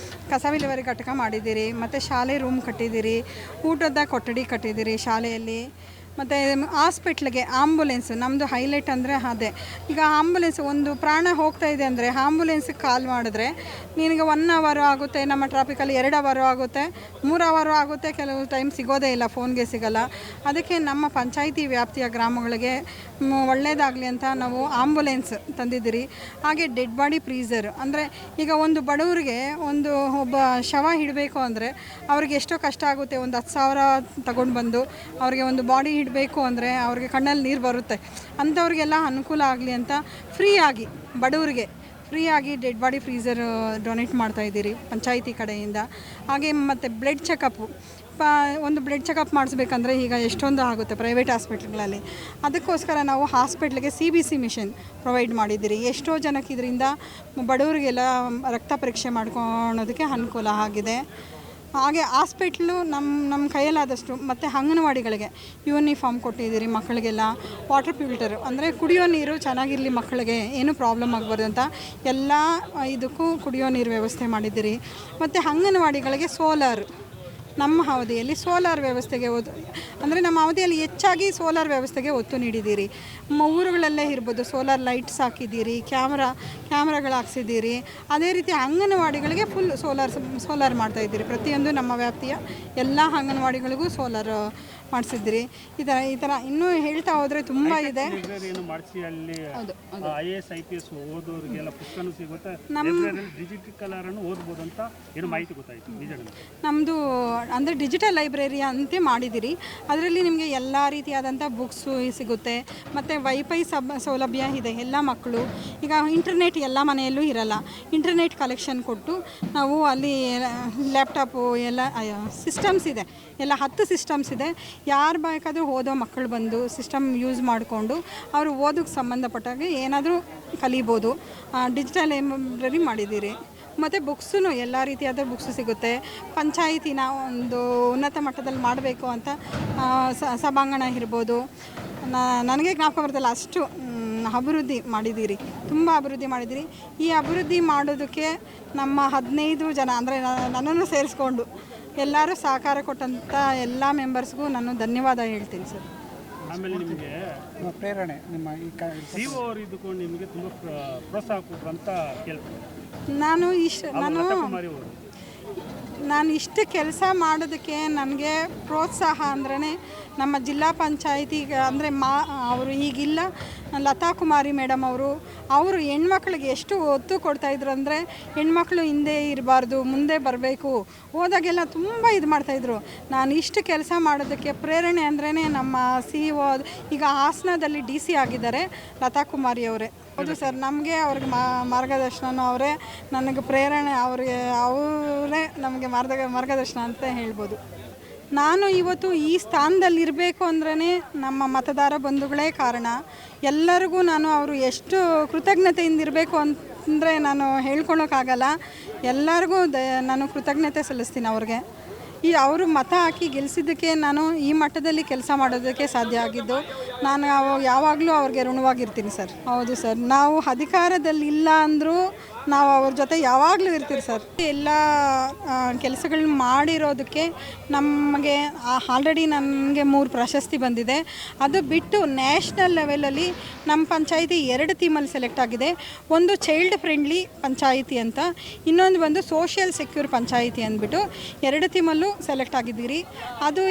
ಕಸ ವಿಲೇವಾರಿ ಘಟಕ ಮಾಡಿದ್ದೀರಿ, ಮತ್ತು ಶಾಲೆ ರೂಮ್ ಕಟ್ಟಿದ್ದೀರಿ, ಊಟದ ಕೊಠಡಿ ಕಟ್ಟಿದ್ದೀರಿ ಶಾಲೆಯಲ್ಲಿ. ಮತ್ತು ಹಾಸ್ಪಿಟ್ಲಿಗೆ ಆಂಬುಲೆನ್ಸ್ ನಮ್ಮದು ಹೈಲೈಟ್ ಅಂದರೆ ಅದೇ. ಈಗ ಆಂಬುಲೆನ್ಸ್ ಒಂದು ಪ್ರಾಣ ಹೋಗ್ತಾ ಇದೆ ಅಂದರೆ ಆಂಬುಲೆನ್ಸಿಗೆ ಕಾಲ್ ಮಾಡಿದ್ರೆ ನಿನಗೆ 1 ಅವರ್ ಆಗುತ್ತೆ, ನಮ್ಮ ಟ್ರಾಫಿಕಲ್ಲಿ 2 ಅವರ್ ಆಗುತ್ತೆ, 3 ಅವರ್ ಆಗುತ್ತೆ, ಕೆಲವು ಟೈಮ್ ಸಿಗೋದೇ ಇಲ್ಲ, ಫೋನ್ಗೆ ಸಿಗೋಲ್ಲ. ಅದಕ್ಕೆ ನಮ್ಮ ಪಂಚಾಯಿತಿ ವ್ಯಾಪ್ತಿಯ ಗ್ರಾಮಗಳಿಗೆ ಒಳ್ಳೆಯದಾಗಲಿ ಅಂತ ನಾವು ಆಂಬುಲೆನ್ಸ್ ತಂದಿದ್ದೀರಿ. ಹಾಗೆ ಡೆಡ್ ಬಾಡಿ ಫ್ರೀಝರ್ ಅಂದರೆ ಈಗ ಒಂದು ಬಡವರಿಗೆ ಒಬ್ಬ ಶವ ಇಡಬೇಕು ಅಂದರೆ ಅವ್ರಿಗೆ ಎಷ್ಟೋ ಕಷ್ಟ ಆಗುತ್ತೆ. ಒಂದು 10,000 ತಗೊಂಡು ಬಂದು ಅವ್ರಿಗೆ ಒಂದು ಬಾಡಿ ಇಡಬೇಕು ಅಂದರೆ ಅವ್ರಿಗೆ ಕಣ್ಣಲ್ಲಿ ನೀರು ಬರುತ್ತೆ. ಅಂಥವ್ರಿಗೆಲ್ಲ ಅನುಕೂಲ ಆಗಲಿ ಅಂತ ಫ್ರೀಯಾಗಿ ಬಡವರಿಗೆ ಫ್ರೀಯಾಗಿ ಡೆಡ್ ಬಾಡಿ ಫ್ರೀಝರ್ ಡೊನೇಟ್ ಮಾಡ್ತಾಯಿದ್ದೀರಿ ಪಂಚಾಯಿತಿ ಕಡೆಯಿಂದ. ಹಾಗೆ ಮತ್ತು ಬ್ಲಡ್ ಚೆಕಪ್ಪು ಒಂದು ಬ್ಲಡ್ ಚೆಕಪ್ ಮಾಡಿಸ್ಬೇಕಂದ್ರೆ ಈಗ ಎಷ್ಟೊಂದು ಆಗುತ್ತೆ ಪ್ರೈವೇಟ್ ಹಾಸ್ಪಿಟ್ಲ್ಗಳಲ್ಲಿ. ಅದಕ್ಕೋಸ್ಕರ ನಾವು ಹಾಸ್ಪಿಟ್ಲಿಗೆ CBC ಮಿಷನ್ ಪ್ರೊವೈಡ್ ಮಾಡಿದ್ದೀರಿ. ಎಷ್ಟೋ ಜನಕ್ಕೆ ಇದರಿಂದ ಬಡವರಿಗೆಲ್ಲ ರಕ್ತ ಪರೀಕ್ಷೆ ಮಾಡ್ಕೊಳೋದಕ್ಕೆ ಅನುಕೂಲ ಆಗಿದೆ. ಹಾಗೆ ಹಾಸ್ಪಿಟ್ಲು ನಮ್ಮ ಕೈಯಲ್ಲಾದಷ್ಟು ಮತ್ತು ಅಂಗನವಾಡಿಗಳಿಗೆ ಯೂನಿಫಾರ್ಮ್ ಕೊಟ್ಟಿದ್ದೀರಿ. ಮಕ್ಕಳಿಗೆಲ್ಲ ವಾಟರ್ ಫಿಲ್ಟರ್ ಅಂದರೆ ಕುಡಿಯೋ ನೀರು ಚೆನ್ನಾಗಿರಲಿ, ಮಕ್ಕಳಿಗೆ ಏನೂ ಪ್ರಾಬ್ಲಮ್ ಆಗಬಾರ್ದು ಅಂತ ಎಲ್ಲ ಇದಕ್ಕೂ ಕುಡಿಯೋ ನೀರು ವ್ಯವಸ್ಥೆ ಮಾಡಿದ್ದೀರಿ. ಮತ್ತು ಅಂಗನವಾಡಿಗಳಿಗೆ ಸೋಲಾರ್ ನಮ್ಮ ಅವಧಿಯಲ್ಲಿ ಸೋಲಾರ್ ವ್ಯವಸ್ಥೆಗೆ ಅಂದರೆ ನಮ್ಮ ಅವಧಿಯಲ್ಲಿ ಹೆಚ್ಚಾಗಿ ಸೋಲಾರ್ ವ್ಯವಸ್ಥೆಗೆ ಒತ್ತು ನೀಡಿದ್ದೀರಿ. ಊರುಗಳಲ್ಲೇ ಇರ್ಬೋದು ಸೋಲಾರ್ ಲೈಟ್ಸ್ ಹಾಕಿದ್ದೀರಿ, ಕ್ಯಾಮ್ರಾಗಳು ಹಾಕ್ಸಿದ್ದೀರಿ. ಅದೇ ರೀತಿ ಅಂಗನವಾಡಿಗಳಿಗೆ ಫುಲ್ ಸೋಲಾರ್ ಮಾಡ್ತಾಯಿದ್ದೀರಿ. ಪ್ರತಿಯೊಂದು ನಮ್ಮ ವ್ಯಾಪ್ತಿಯ ಎಲ್ಲ ಅಂಗನವಾಡಿಗಳಿಗೂ ಸೋಲಾರ್ ಮಾಡಿಸಿದ್ರಿ. ಈ ಥರ ಇನ್ನೂ ಹೇಳ್ತಾ ಹೋದರೆ ತುಂಬ ಇದೆ. ಹೌದು, IAS IPS ಓದೋರಿಗೆಲ್ಲ ಪುಸ್ತಕನೂ ಸಿಗುತ್ತೆ, ಡಿಜಿಟಲ್ ಅನ್ನು ಓದ್ಬೋದು ಅಂತ ಏನು ಮಾಹಿತಿ ಗೊತ್ತಾಯಿತು. ನಮ್ಮದು ಅಂದರೆ ಡಿಜಿಟಲ್ ಲೈಬ್ರರಿ ಅಂತ ಮಾಡಿದ್ದೀರಿ. ಅದರಲ್ಲಿ ನಿಮಗೆ ಎಲ್ಲ ರೀತಿಯಾದಂಥ ಬುಕ್ಸು ಸಿಗುತ್ತೆ. ಮತ್ತು ವೈಫೈ ಸೌಲಭ್ಯ ಇದೆ. ಎಲ್ಲ ಮಕ್ಕಳು ಈಗ ಇಂಟರ್ನೆಟ್ ಎಲ್ಲ ಮನೆಯಲ್ಲೂ ಇರಲ್ಲ, ಇಂಟರ್ನೆಟ್ ಕಲೆಕ್ಷನ್ ಕೊಟ್ಟು ನಾವು ಅಲ್ಲಿ ಲ್ಯಾಪ್ಟಾಪು ಎಲ್ಲ ಸಿಸ್ಟಮ್ಸ್ ಇದೆ, ಎಲ್ಲ 10 ಸಿಸ್ಟಮ್ಸ್ ಇದೆ. ಯಾರು ಬೇಕಾದರೂ ಓದೋ ಮಕ್ಕಳು ಬಂದು ಸಿಸ್ಟಮ್ ಯೂಸ್ ಮಾಡಿಕೊಂಡು ಅವರು ಓದೋಕ್ಕೆ ಸಂಬಂಧಪಟ್ಟಾಗೆ ಏನಾದರೂ ಕಲಿಬೋದು. ಡಿಜಿಟಲ್ ಲೈಬ್ರರಿ ಮಾಡಿದ್ದೀರಿ. ಮತ್ತು ಬುಕ್ಸೂ ಎಲ್ಲ ರೀತಿಯಾದ ಬುಕ್ಸು ಸಿಗುತ್ತೆ. ಪಂಚಾಯಿತಿನ ಒಂದು ಉನ್ನತ ಮಟ್ಟದಲ್ಲಿ ಮಾಡಬೇಕು ಅಂತ ಸಭಾಂಗಣ ಇರ್ಬೋದು. ನನಗೆ ಜ್ಞಾಪಕ ಬರ್ತಲ್ಲ ಅಷ್ಟು ಅಭಿವೃದ್ಧಿ ಮಾಡಿದ್ದೀರಿ, ತುಂಬ ಅಭಿವೃದ್ಧಿ ಮಾಡಿದ್ದೀರಿ. ಈ ಅಭಿವೃದ್ಧಿ ಮಾಡೋದಕ್ಕೆ ನಮ್ಮ 15 ಜನ ಅಂದರೆ ನನ್ನನ್ನು ಸೇರಿಸ್ಕೊಂಡು ಎಲ್ಲರೂ ಸಹಕಾರ ಕೊಟ್ಟಂಥ ಎಲ್ಲ ಮೆಂಬರ್ಸ್ಗೂ ನಾನು ಧನ್ಯವಾದ ಹೇಳ್ತೀನಿ ಸರ್. ಆಮೇಲೆ ನಿಮಗೆ ಪ್ರೇರಣೆ ನಿಮ್ಮ ಈ CO ಅವರು ಇದ್ದುಕೊಂಡು ನಿಮಗೆ ತುಂಬ ಪ್ರೋತ್ಸಾಹ ಕೊಟ್ಟರು ಅಂತ ಕೇಳ್ತೀನಿ. ನಾನು ಇಷ್ಟು ಕೆಲಸ ಮಾಡೋದಕ್ಕೆ ನನಗೆ ಪ್ರೋತ್ಸಾಹ ಅಂದ್ರೇ ನಮ್ಮ ಜಿಲ್ಲಾ ಪಂಚಾಯಿತಿ ಅಂದರೆ ಅವರು ಈಗಿಲ್ಲ ಲತಾ ಕುಮಾರಿ ಮೇಡಮ್ ಅವರು ಹೆಣ್ಮಕ್ಳಿಗೆ ಎಷ್ಟು ಒತ್ತು ಕೊಡ್ತಾಯಿದ್ರು ಅಂದರೆ ಹೆಣ್ಮಕ್ಳು ಹಿಂದೆ ಇರಬಾರ್ದು, ಮುಂದೆ ಬರಬೇಕು, ಹೋದಾಗೆಲ್ಲ ತುಂಬ ಇದು ಮಾಡ್ತಾಯಿದ್ರು. ನಾನು ಇಷ್ಟು ಕೆಲಸ ಮಾಡೋದಕ್ಕೆ ಪ್ರೇರಣೆ ಅಂದ್ರೇ ನಮ್ಮ CO ಈಗ ಹಾಸನದಲ್ಲಿ DC ಆಗಿದ್ದಾರೆ ಲತಾ ಕುಮಾರಿ ಅವರೇ. ಹೌದು ಸರ್, ನಮಗೆ ಅವ್ರಿಗೆ ಮಾರ್ಗದರ್ಶನ ಅವರೇ, ನನಗೆ ಪ್ರೇರಣೆ ಅವರೇ ನಮಗೆ ಮಾರ್ಗದರ್ಶನ ಅಂತ ಹೇಳ್ಬೋದು. ನಾನು ಇವತ್ತು ಈ ಸ್ಥಾನದಲ್ಲಿ ಇರಬೇಕು ಅಂದ್ರೇ ನಮ್ಮ ಮತದಾರ ಬಂಧುಗಳೇ ಕಾರಣ. ಎಲ್ಲರಿಗೂ ನಾನು ಅವರು ಎಷ್ಟು ಕೃತಜ್ಞತೆಯಿಂದ ಇರಬೇಕು ಅಂದರೆ ನಾನು ಹೇಳ್ಕೊಳಕ್ಕಾಗಲ್ಲ. ಎಲ್ಲರಿಗೂ ನಾನು ಕೃತಜ್ಞತೆ ಸಲ್ಲಿಸ್ತೀನಿ ಅವ್ರಿಗೆ. ಅವರು ಮತ ಹಾಕಿ ಗೆಲ್ಲಿಸಿದ್ದಕ್ಕೆ ನಾನು ಈ ಮಟ್ಟದಲ್ಲಿ ಕೆಲಸ ಮಾಡೋದಕ್ಕೆ ಸಾಧ್ಯ ಆಗಿದ್ದು. ನಾನು ಯಾವಾಗಲೂ ಅವ್ರಿಗೆ ಋಣವಾಗಿರ್ತೀನಿ ಸರ್. ಹೌದು ಸರ್, ನಾವು ಅಧಿಕಾರದಲ್ಲಿ ಇಲ್ಲ ಅಂದರೂ ನಾವು ಅವ್ರ ಜೊತೆ ಯಾವಾಗಲೂ ಇರ್ತೀವಿ ಸರ್. ಎಲ್ಲ ಕೆಲಸಗಳನ್ನ ಮಾಡಿರೋದಕ್ಕೆ ನಮಗೆ ಆಲ್ರೆಡಿ ನನಗೆ 3 ಪ್ರಶಸ್ತಿ ಬಂದಿದೆ. ಅದು ಬಿಟ್ಟು ನ್ಯಾಷನಲ್ ಲೆವೆಲಲ್ಲಿ ನಮ್ಮ ಪಂಚಾಯಿತಿ 2 ಥೀಮಲ್ಲಿ ಸೆಲೆಕ್ಟ್ ಆಗಿದೆ. ಒಂದು ಚೈಲ್ಡ್ ಫ್ರೆಂಡ್ಲಿ ಪಂಚಾಯಿತಿ ಅಂತ, ಇನ್ನೊಂದು ಬಂದು ಸೋಷಿಯಲ್ ಸೆಕ್ಯೂರ್ ಪಂಚಾಯಿತಿ ಅಂದ್ಬಿಟ್ಟು 2 ಥೀಮಲ್ಲೂ ಸೆಲೆಕ್ಟ್ ಆಗಿದ್ದೀರಿ. ಅದು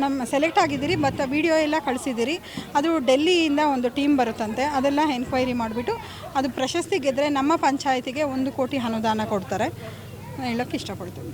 ನಮ್ಮ ಸೆಲೆಕ್ಟ್ ಆಗಿದ್ದೀರಿ ಮತ್ತು ವಿಡಿಯೋ ಎಲ್ಲ ಕಳಿಸಿದ್ದೀರಿ. ಅದು ಡೆಲ್ಲಿಯಿಂದ ಒಂದು ಟೀಮ್ ಬರುತ್ತಂತೆ, ಅದೆಲ್ಲ ಎನ್ಕ್ವೈರಿ ಮಾಡಿಬಿಟ್ಟು ಅದು ಪ್ರಶಸ್ತಿ ಗೆದ್ದರೆ ನಮ್ಮ ಪಂಚಾಯಿತಿಗೆ 1 ಕೋಟಿ ಅನುದಾನ ಕೊಡ್ತಾರೆ ಹೇಳೋಕ್ಕೆ ಇಷ್ಟಪಡ್ತೀನಿ.